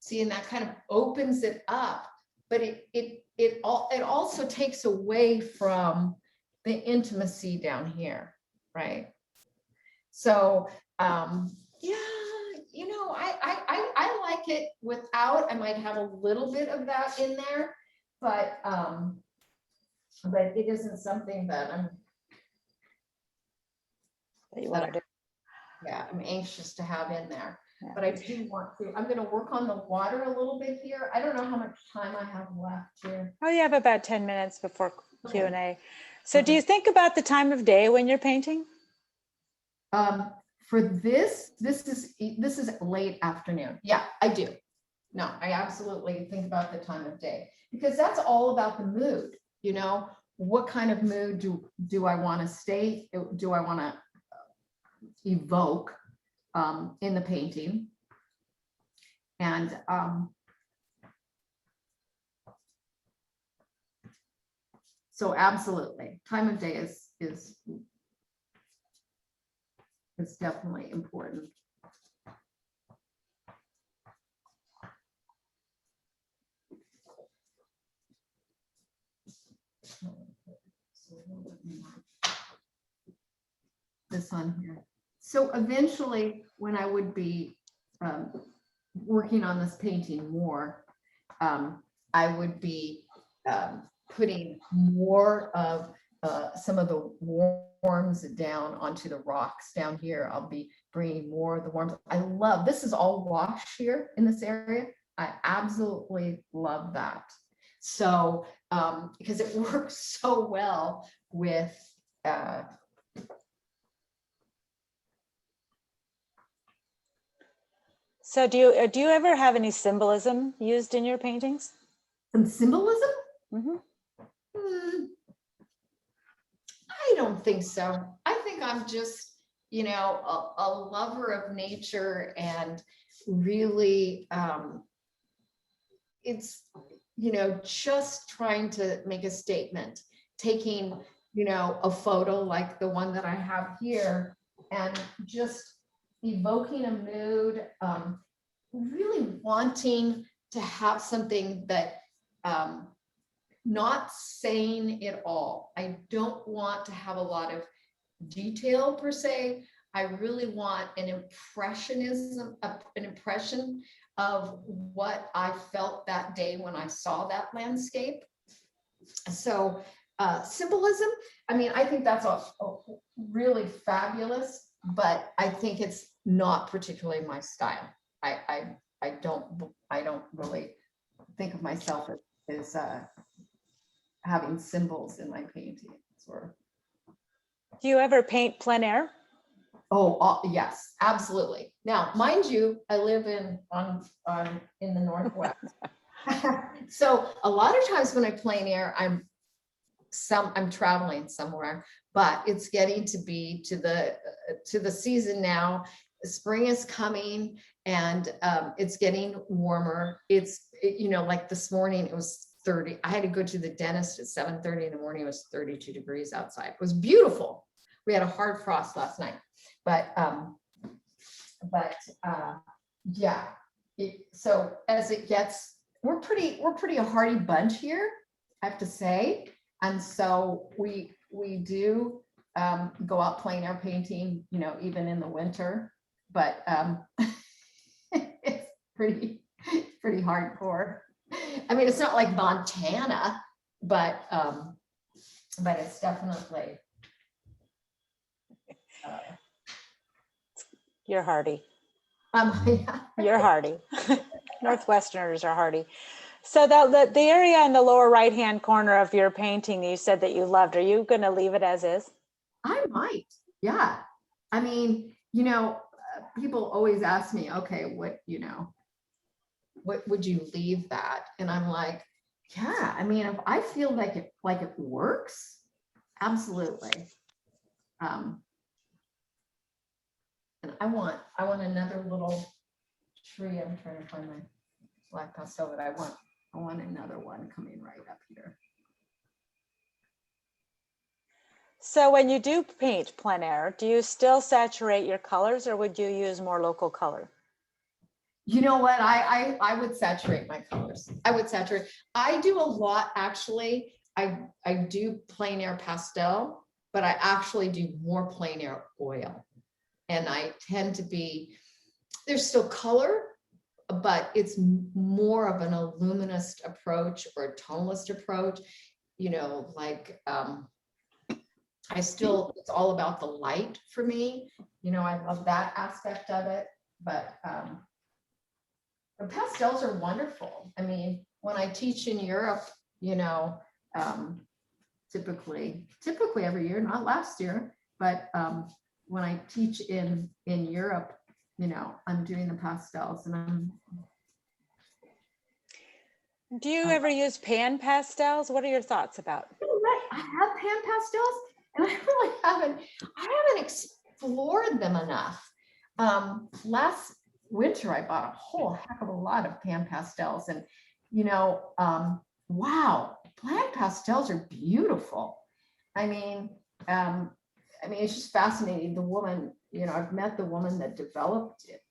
see, and that kind of opens it up, but it also takes away from the intimacy down here, right? So yeah, you know, I like it without. I might have a little bit of that in there, but it isn't something that That you want to do. I'm anxious to have in there. Yeah. But I do want to. I'm going to work on the water a little bit here. I don't know how much time I have left here. Oh, you have about 10 minutes before Okay. Q&A. So do Okay. you think about the time of day when you're painting? For this is late afternoon. Yeah, I do. No, I absolutely think about the time of day, because that's all about the mood. You know, what kind of mood do I want to stay? Do I want to evoke in the painting? And so absolutely, time of day is definitely important. This on here. So eventually, when I would be working on this painting more, I would be putting more of some of the warms down onto the rocks down here. I'll be bringing more of the warms. I love, this is all wash here in this area. I absolutely love that. So, because it works so well with So do you ever have any symbolism used in your paintings? some symbolism. Mm-hmm. I don't think so. I think I'm just, you know, a lover of nature, and really, it's, you know, just trying to make a statement, taking, you know, a photo like the one that I have here, and just evoking a mood, really wanting to have something that, not saying it all. I don't want to have a lot of detail per se. I really want an impression of what I felt that day when I saw that landscape. So symbolism, I mean, I think that's a really fabulous, but I think it's not particularly my style. I don't really think of myself as having symbols in my paintings. Or Do you ever paint plein air? yes, absolutely. Now, mind you, I live in the Northwest. So a lot of times when I plein air, I'm traveling somewhere, but it's getting to be to the season now. Spring is coming, and it's getting warmer. You know, like this morning it was 30. I had to go to the dentist at 7:30 in the morning. It was 32 degrees outside. It was beautiful. We had a hard frost last night, but yeah. So as it gets, we're pretty a hardy bunch here, I have to say, and so we do go out plein air painting, you know, even in the winter, but it's Pretty hardcore. I mean, it's not like Montana, but it's definitely. You're hardy. Yeah. You're hardy. Northwesterners are hardy. So the area in the lower right-hand corner of your painting, you said that you loved, are you going to leave it as is? I might, yeah. I mean, people always ask me, okay, what would you leave that? And I'm like, yeah, I mean, if I feel like it works, absolutely. And I want another little tree. I'm trying to find my black pastel, but I want another one coming right up here. So when you do paint plein air, do you still saturate your colors or would you use more local color? You know what? I would saturate my colors. I would saturate. I do a lot, actually. I do plein air pastel, but I actually do more plein air oil. And I tend to be, there's still color, but it's more of an luminous approach or a toneless approach. It's all about the light for me. I love that aspect of it, but the pastels are wonderful. I mean, when I teach in Europe, typically every year, not last year, but when I teach in Europe, I'm doing the pastels and Do you ever use pan pastels? What are your thoughts about? I have pan pastels and I really haven't explored them enough. Last winter, I bought a whole heck of a lot of pan pastels and, wow, pan pastels are beautiful. I mean, it's just fascinating. The woman, I've met the woman that developed it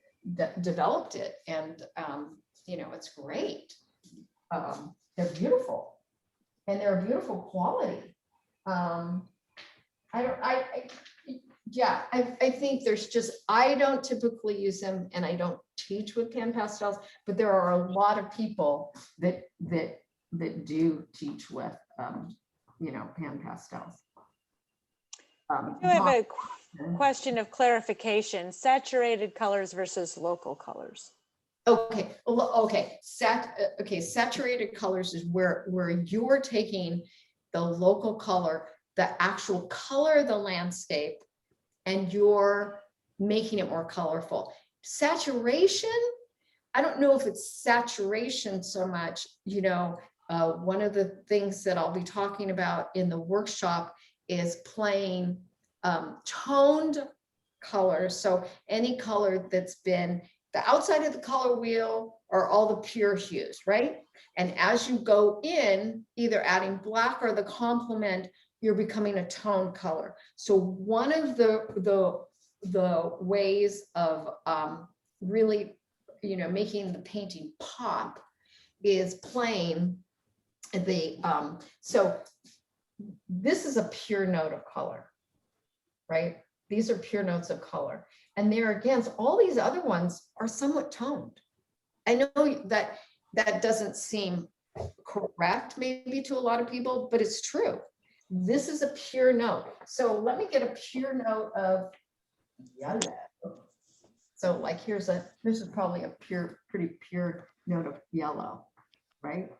and, it's great. They're beautiful and they're a beautiful quality. I think I don't typically use them and I don't teach with pan pastels, but there are a lot of people that do teach with, pan pastels. I have a question of clarification, saturated colors versus local colors. Okay. Saturated colors is where you're taking the local color, the actual color of the landscape, and you're making it more colorful. Saturation, I don't know if it's saturation so much. One of the things that I'll be talking about in the workshop is playing toned colors. So any color that's been the outside of the color wheel are all the pure hues, right? And as you go in, either adding black or the complement, you're becoming a tone color. So one of the ways of really, making the painting pop is playing the, so this is a pure note of color, right? These are pure notes of color. And there against all these other ones are somewhat toned. I know that doesn't seem correct maybe to a lot of people, but it's true. This is a pure note. So let me get a pure note of yellow. So like this is probably a pretty pure note of yellow, right?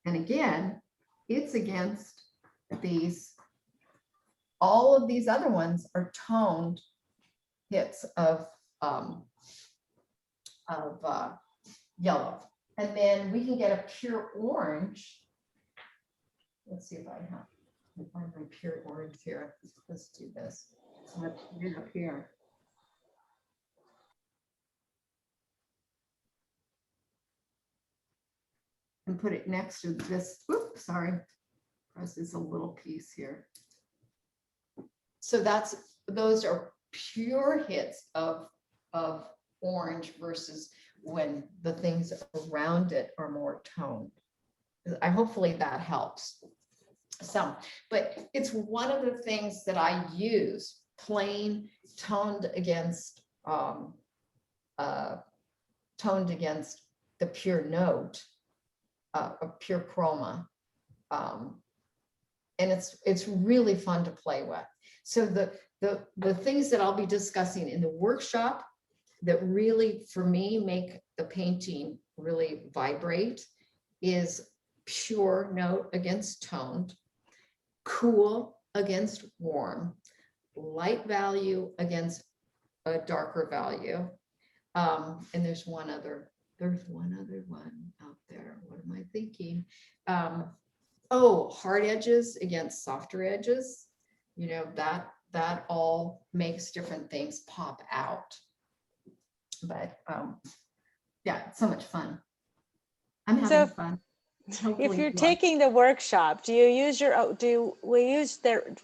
And again, it's against these, all of these other ones are toned hits of yellow. And then we can get a pure orange. Let's see if I can find my pure orange here. Let's do this. So let's put it up here. And put it next to this. Oops, sorry. Press this a little piece here. So those are pure hits of orange versus when the things around it are more toned. Hopefully that helps some, but it's one of the things that I use, plain toned against the pure note, a pure chroma. And it's really fun to play with. So the things that I'll be discussing in the workshop that really, for me, make the painting really vibrate is pure note against toned, cool against warm, light value against a darker value. And there's one other one out there. What am I thinking? Oh, hard edges against softer edges. You know, that all makes different things pop out. But yeah, it's so much fun. I'm having So fun. if Hopefully you're you are. taking the workshop, do you use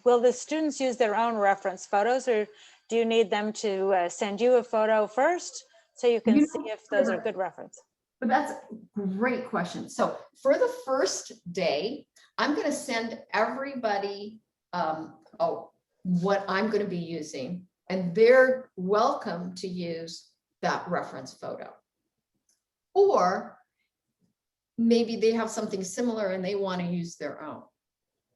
will the students use their own reference photos, or do you need them to send you a photo first so you can You see know, if those are good reference? But that's a great question. So for the first day, I'm going to send everybody what I'm going to be using, and they're welcome to use that reference photo. Or maybe they have something similar and they want to use their own,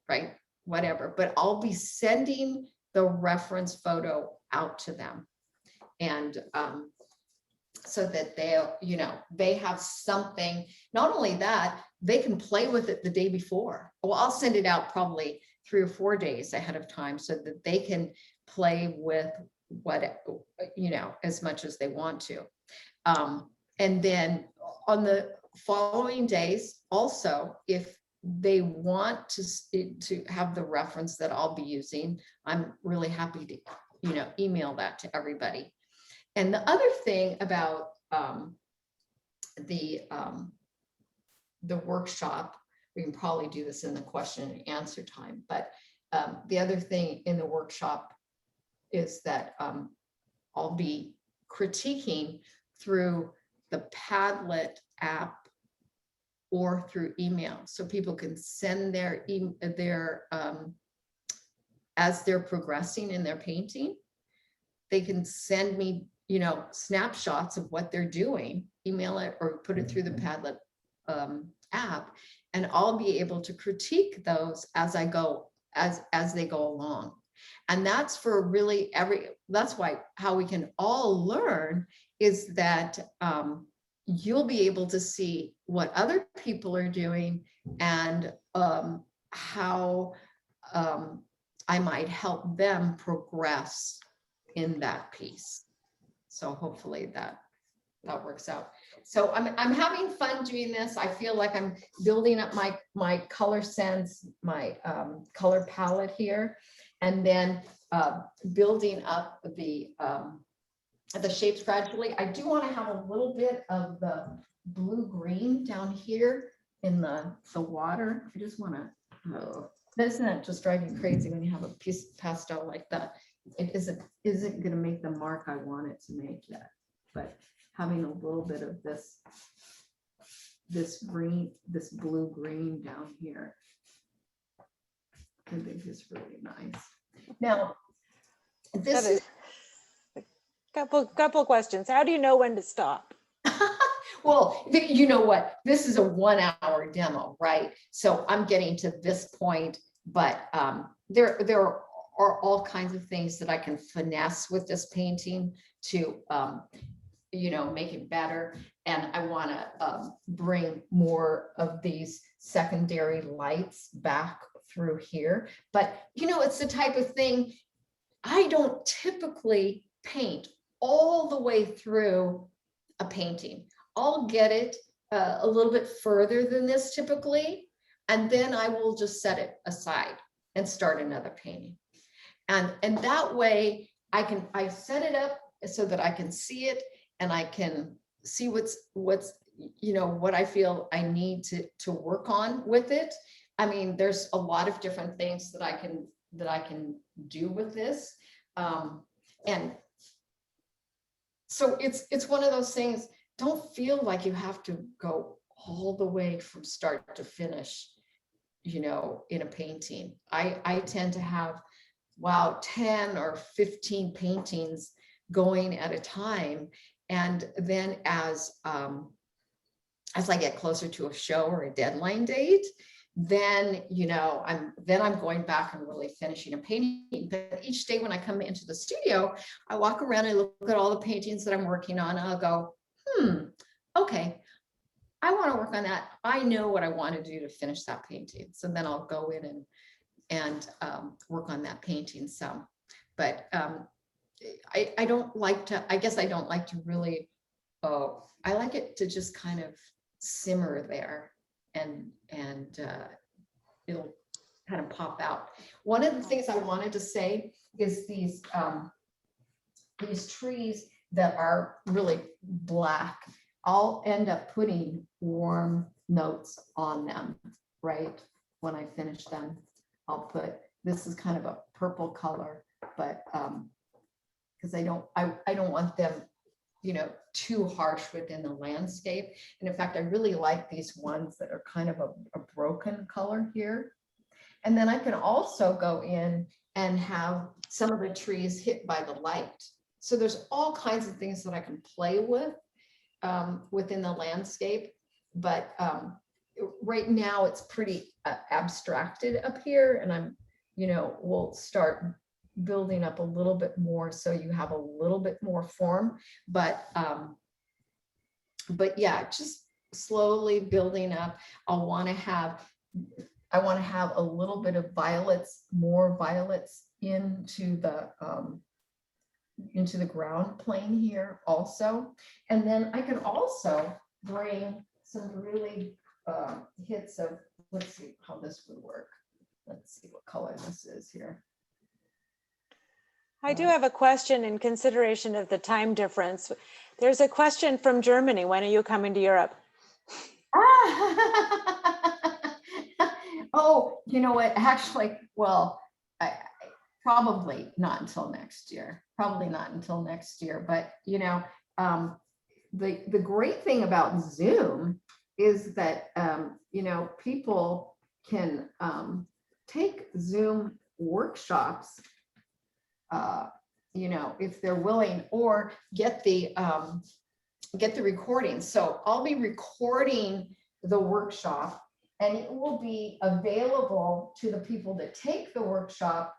right? Whatever, but I'll be sending the reference photo out to them. And so that they'll, you know, they have something. Not only that, they can play with it the day before. Well, I'll send it out probably 3 or 4 days ahead of time so that they can play with what, you know, as much as they want to. And then on the following days, also, if they want to have the reference that I'll be using, I'm really happy to, you know, email that to everybody. And the other thing about the workshop, we can probably do this in the question and answer time, but the other thing in the workshop is that I'll be critiquing through the Padlet app or through email. So people can send their as they're progressing in their painting, they can send me, you know, snapshots of what they're doing, email it or put it through the Padlet app, and I'll be able to critique those as I go, as they go along. And that's for really that's why how we can all learn is that you'll be able to see what other people are doing and how I might help them progress in that piece. So hopefully that works out. So I'm having fun doing this. I feel like I'm building up my color sense, my color palette here, and then building up the shapes gradually. I do want to have a little bit of the blue-green down here in the water. I just want to, doesn't it just drive you crazy when you have a piece of pastel like that? It isn't going to make the mark I want it to make yet, but having a little bit of this green, this blue-green down here, I think is really nice. Now, this is Couple questions. How do you know when to stop? well, you know what? This is a 1-hour demo, right? So I'm getting to this point, but there are all kinds of things that I can finesse with this painting to, you know, make it better. And I want to bring more of these secondary lights back through here. But, you know, it's the type of thing I don't typically paint all the way through a painting. I'll get it a little bit further than this typically, and then I will just set it aside and start another painting. And that way I set it up so that I can see it and I can see what's you know, what I feel I need to work on with it. I mean, there's a lot of different things that I can do with this. And so it's one of those things, don't feel like you have to go all the way from start to finish, you know, in a painting. I tend to have, 10 or 15 paintings going at a time. And then as as I get closer to a show or a deadline date, then, I'm going back and really finishing a painting. But each day when I come into the studio, I walk around and look at all the paintings that I'm working on. And I'll go, okay, I want to work on that. I know what I want to do to finish that painting. So then I'll go in and work on that painting. So, but I don't like to, I guess I don't like to really, I like it to just kind of simmer there and it'll kind of pop out. One of the things I wanted to say is these trees that are really black, I'll end up putting warm notes on them, right? When I finish them, I'll put, this is kind of a purple color, but because I don't want them, too harsh within the landscape. And in fact, I really like these ones that are kind of a broken color here. And then I can also go in and have some of the trees hit by the light. So there's all kinds of things that I can play with within the landscape. But right now it's pretty abstracted up here, and I'm, we'll start building up a little bit more so you have a little bit more form. But yeah, just slowly building up. I want to have a little bit of violets, more violets into the ground plane here also. And then I can also bring some really hits of, let's see how this would work. Let's see what color this is here. I do have a question in consideration of the time difference. There's a question from Germany. When are you coming to Europe? Oh, you know what? Actually, well, I probably not until next year. Probably not until next year. But the great thing about Zoom is that people can take Zoom workshops, if they're willing, or get the recording. So I'll be recording the workshop, and it will be available to the people that take the workshop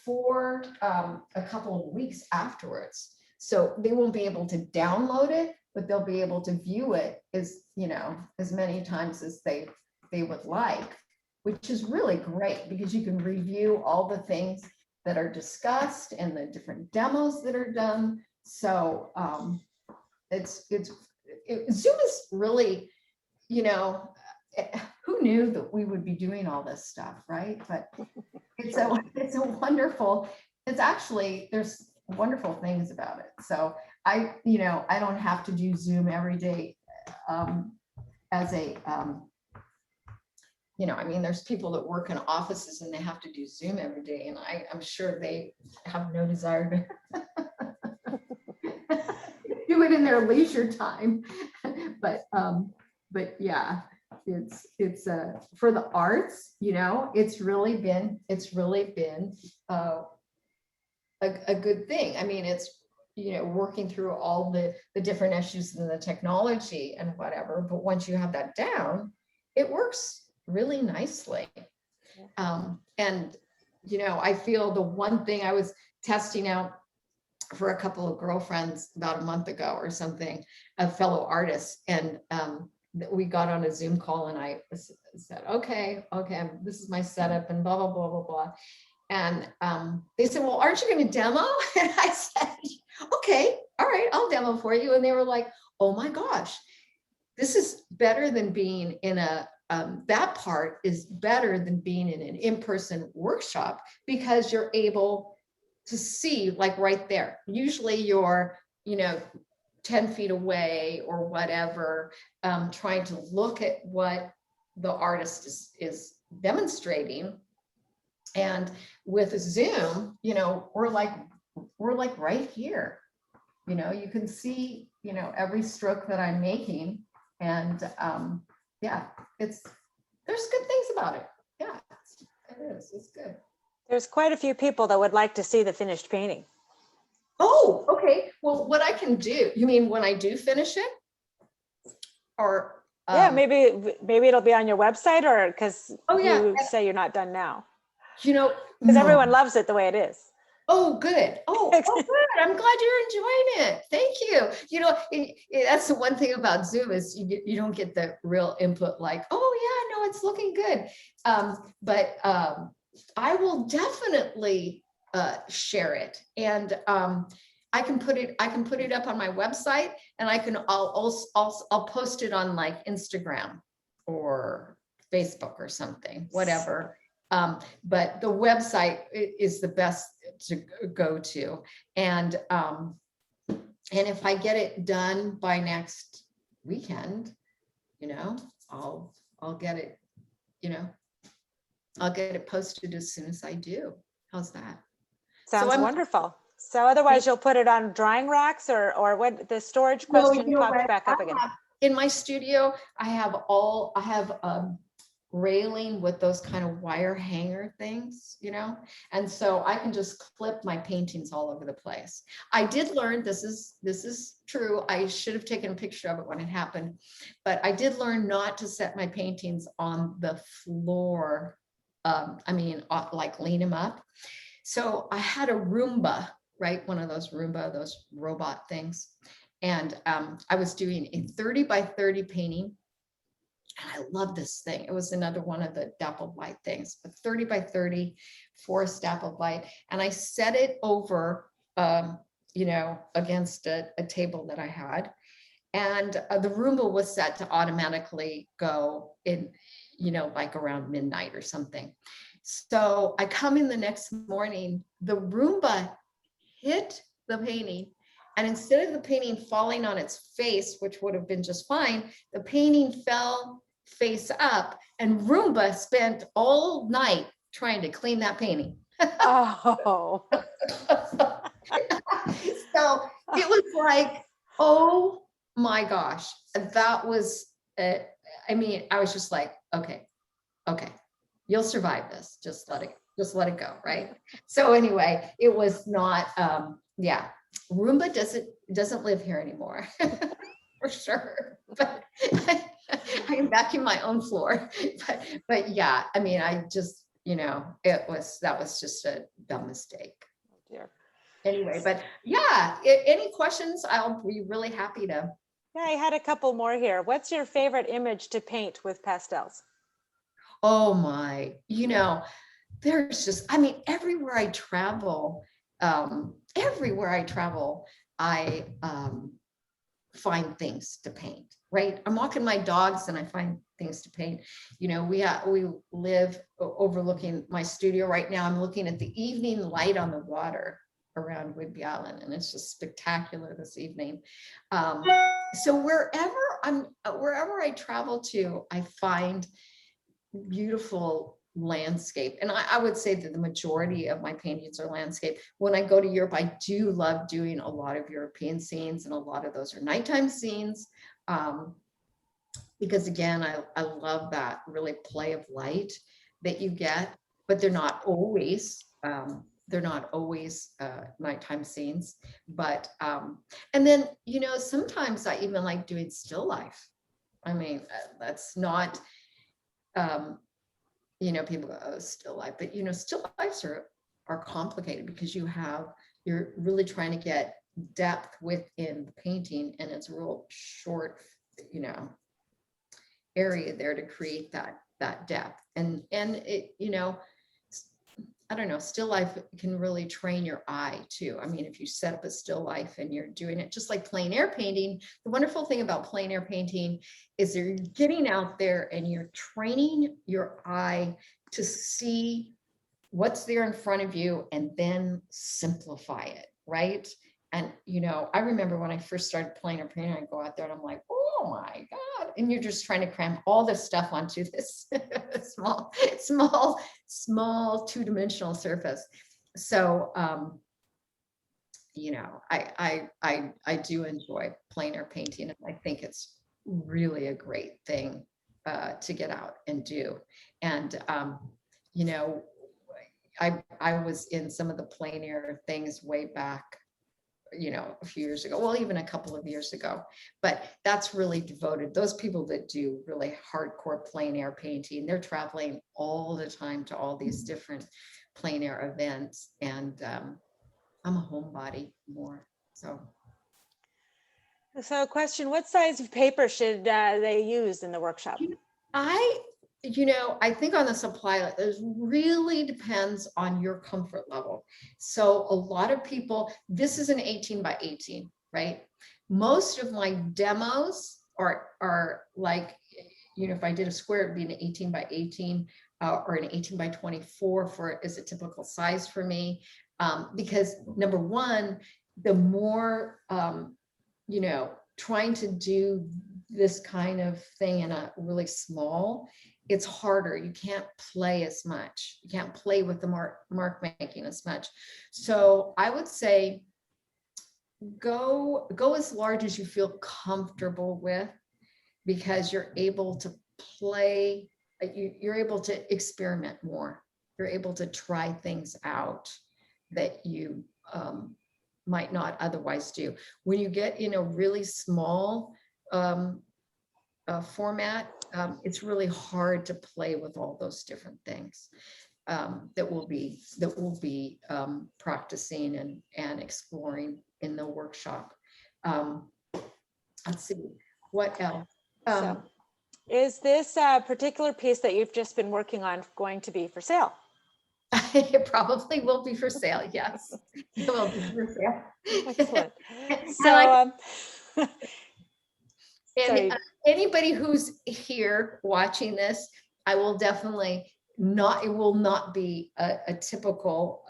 for a couple of weeks afterwards. So they won't be able to download it, but they'll be able to view it as many times as they would like, which is really great because you can review all the things that are discussed and the different demos that are done. So Zoom is really, who knew that we would be doing all this stuff, right? But it's a wonderful, there's wonderful things about it. So I don't have to do Zoom every day as a, there's people that work in offices and they have to do Zoom every day, and I'm sure they have no desire to do it in their leisure time. But yeah, it's for the arts, it's really been a good thing. I mean, it's working through all the different issues in the technology and whatever, but once you have that down, it works really nicely. And I feel the one thing I was testing out for a couple of girlfriends about a month ago or something, a fellow artist, and we got on a Zoom call, and I said, okay, this is my setup and blah, blah, blah, blah, blah. And they said, well, aren't you going to demo? And I said, okay, all right, I'll demo for you. And they were like, oh my gosh, this is better than being in that part is better than being in an in-person workshop, because you're able to see, like, right there. Usually you're, 10 feet away or whatever, trying to look at what the artist is demonstrating. And with Zoom, we're like right here. You can see, every stroke that I'm making, and yeah, there's good things about it. Yeah, it is. It's good. There's quite a few people that would like to see the finished painting. Oh, okay. Well, what I can do, you mean when I do finish it? Or Yeah, maybe it'll be on your website, or because Oh, yeah. you say you're not done now. You know, Because no. everyone loves it the way it is. Oh, good. Oh, good. I'm glad you're enjoying it. Thank you. You know, that's the one thing about Zoom is you don't get the real input like, oh yeah, no, it's looking good. But I will definitely share it, and I can put it up on my website, and I'll post it on like Instagram or Facebook or something, whatever. But the website is the best to go to. And if I get it done by next weekend, you know, I'll get it, you know, I'll get it posted as soon as I do. How's that? Sounds wonderful. So otherwise you'll put it on drying racks, or what? The storage question popped back up again. In my studio, I have railing with those kind of wire hanger things, you know, and so I can just clip my paintings all over the place. I did learn, this is true, I should have taken a picture of it when it happened, but I did learn not to set my paintings on the floor. Like lean them up. So I had a Roomba, right? One of those robot things. And I was doing a 30 by 30 painting. And I love this thing. It was another one of the dappled light things, but 30 by 30 forest dappled light. And I set it over, you know, against a table that I had. And the Roomba was set to automatically go in, you know, like around midnight or something. So I come in the next morning, the Roomba hit the painting. And instead of the painting falling on its face, which would have been just fine, the painting fell face up, and Roomba spent all night trying to clean that painting. Oh. So it was like, oh my gosh, that was, I mean, I was just like, okay, you'll survive this. Just let it go. Right. So anyway, it was not, yeah. Roomba doesn't live here anymore for sure, but I am back in my own floor, but yeah, I mean, I just, you know, that was just a dumb mistake. Oh dear. Anyway, but yeah, any questions, I'll be really happy to. Yeah, I had a couple more here. What's your favorite image to paint with pastels? Oh my, you know, there's just, I mean, everywhere I travel, I find things to paint, right? I'm walking my dogs and I find things to paint. You know, we live overlooking my studio right now. I'm looking at the evening light on the water around Whidbey Island, and it's just spectacular this evening. So wherever I travel to, I find beautiful landscape. And I would say that the majority of my paintings are landscape. When I go to Europe, I do love doing a lot of European scenes, and a lot of those are nighttime scenes. Because again, I love that really play of light that you get, but they're not always nighttime scenes. But and then, you know, sometimes I even like doing still life. I mean, that's not you know, people go, oh, still life, but you know, still lifes are complicated because you're really trying to get depth within the painting, and it's a real short, you know, area there to create that depth. And it, you know, I don't know, still life can really train your eye too. I mean, if you set up a still life and you're doing it just like plein air painting, the wonderful thing about plein air painting is you're getting out there and you're training your eye to see what's there in front of you and then simplify it, right? And, you know, I remember when I first started plein air painting, I go out there and I'm like, oh my God. And you're just trying to cram all this stuff onto this small two-dimensional surface. So, you know, I do enjoy plein air painting, and I think it's really a great thing to get out and do. And, you know, I was in some of the plein air things way back a few years ago, well, even a couple of years ago, but that's really devoted. Those people that do really hardcore plein air painting, they're traveling all the time to all these different plein air events. And I'm a homebody more, so. So question, what size of paper should they use in the workshop? I think on the supply, it really depends on your comfort level. So a lot of people, this is an 18 by 18, right? Most of my demos are like, if I did a square, it'd be an 18 by 18 or an 18 by 24 is a typical size for me. Because number one, the more, trying to do this kind of thing in a really small, it's harder. You can't play as much. You can't play with the mark making as much. So I would say go as large as you feel comfortable with, because you're able to play, you're able to experiment more. You're able to try things out that you might not otherwise do. When you get in a really small format, it's really hard to play with all those different things that we'll be practicing and exploring in the workshop. Let's see, what else? So, is this particular piece that you've just been working on going to be for sale? It probably will be for sale. Yes, it will be for sale. Excellent. So, Sorry. and anybody who's here watching this, I will definitely not, it will not be a typical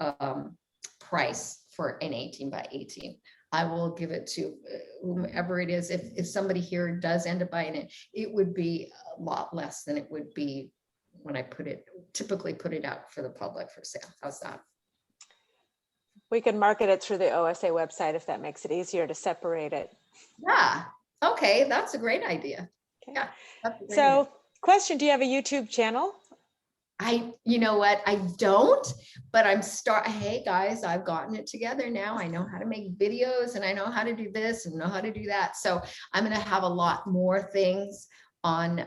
price for an 18 by 18. I will give it to whomever it is. If somebody here does end up buying it, it would be a lot less than it would be when I typically put it out for the public for sale. How's that? We can market it through the OSA website if that makes it easier to separate it. Yeah. Okay. That's a great idea. Okay. Yeah. That's a great So, idea. question, do you have a YouTube channel? You know what? I don't, but hey guys, I've gotten it together now. I know how to make videos and I know how to do this and know how to do that. So I'm going to have a lot more things on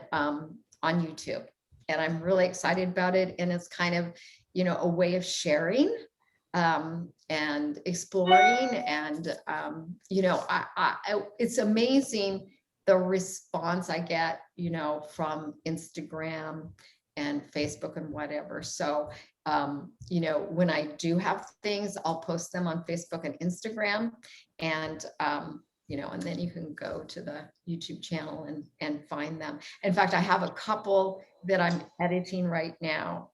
YouTube, and I'm really excited about it. And it's kind of, a way of sharing and exploring. And, it's amazing the response I get, from Instagram and Facebook and whatever. So, when I do have things, I'll post them on Facebook and Instagram, and, and then you can go to the YouTube channel and find them. In fact, I have a couple that I'm editing right now.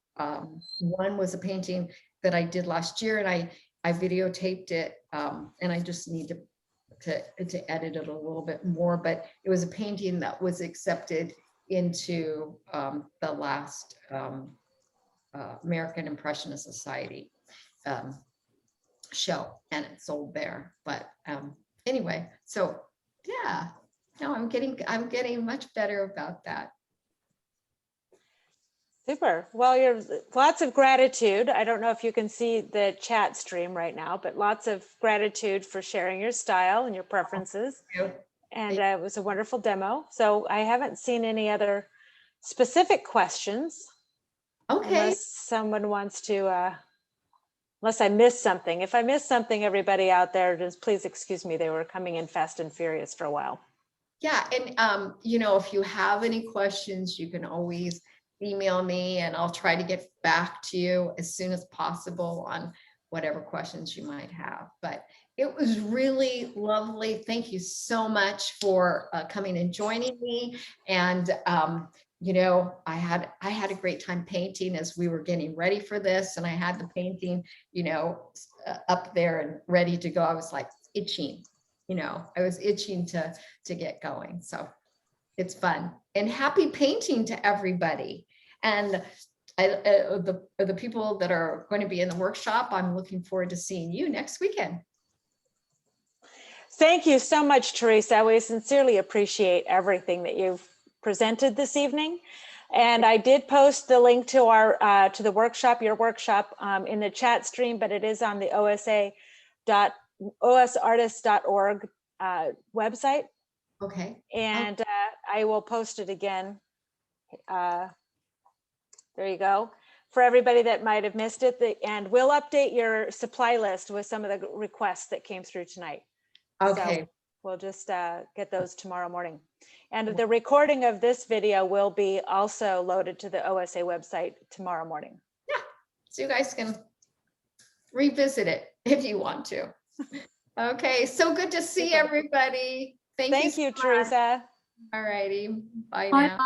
One was a painting that I did last year, and I videotaped it, and I just need to edit it a little bit more, but it was a painting that was accepted into the last American Impressionist Society show, and it sold there. But anyway, so yeah, no, I'm getting much better about that. Super. Well, you're lots of gratitude. I don't know if you can see the chat stream right now, but lots of gratitude for sharing your style and your preferences. And it was a wonderful demo. So I haven't seen any other specific questions. Okay. Unless someone wants to, unless I missed something. If I missed something, everybody out there, just please excuse me. They were coming in fast and furious for a while. Yeah. And, if you have any questions, you can always email me and I'll try to get back to you as soon as possible on whatever questions you might have. But it was really lovely. Thank you so much for coming and joining me. And, I had a great time painting as we were getting ready for this, and I had the painting, up there and ready to go. I was like itching, I was itching to get going. So it's fun, and happy painting to everybody. And the people that are going to be in the workshop, I'm looking forward to seeing you next weekend. Thank you so much, Teresa. We sincerely appreciate everything that you've presented this evening. And I did post the link to your workshop, in the chat stream, but it is on the osa.net osartist.org website, Okay. and I will post it again. There you go. For everybody that might have missed it, and we'll update your supply list with some of the requests that came through tonight. Okay. So we'll just get those tomorrow morning. And the recording of this video will be also loaded to the OSA website tomorrow morning. So you guys can revisit it if you want to. Okay, so good to see Super. everybody. Thank Thank so you, much. Teresa. All righty, bye Bye now. bye.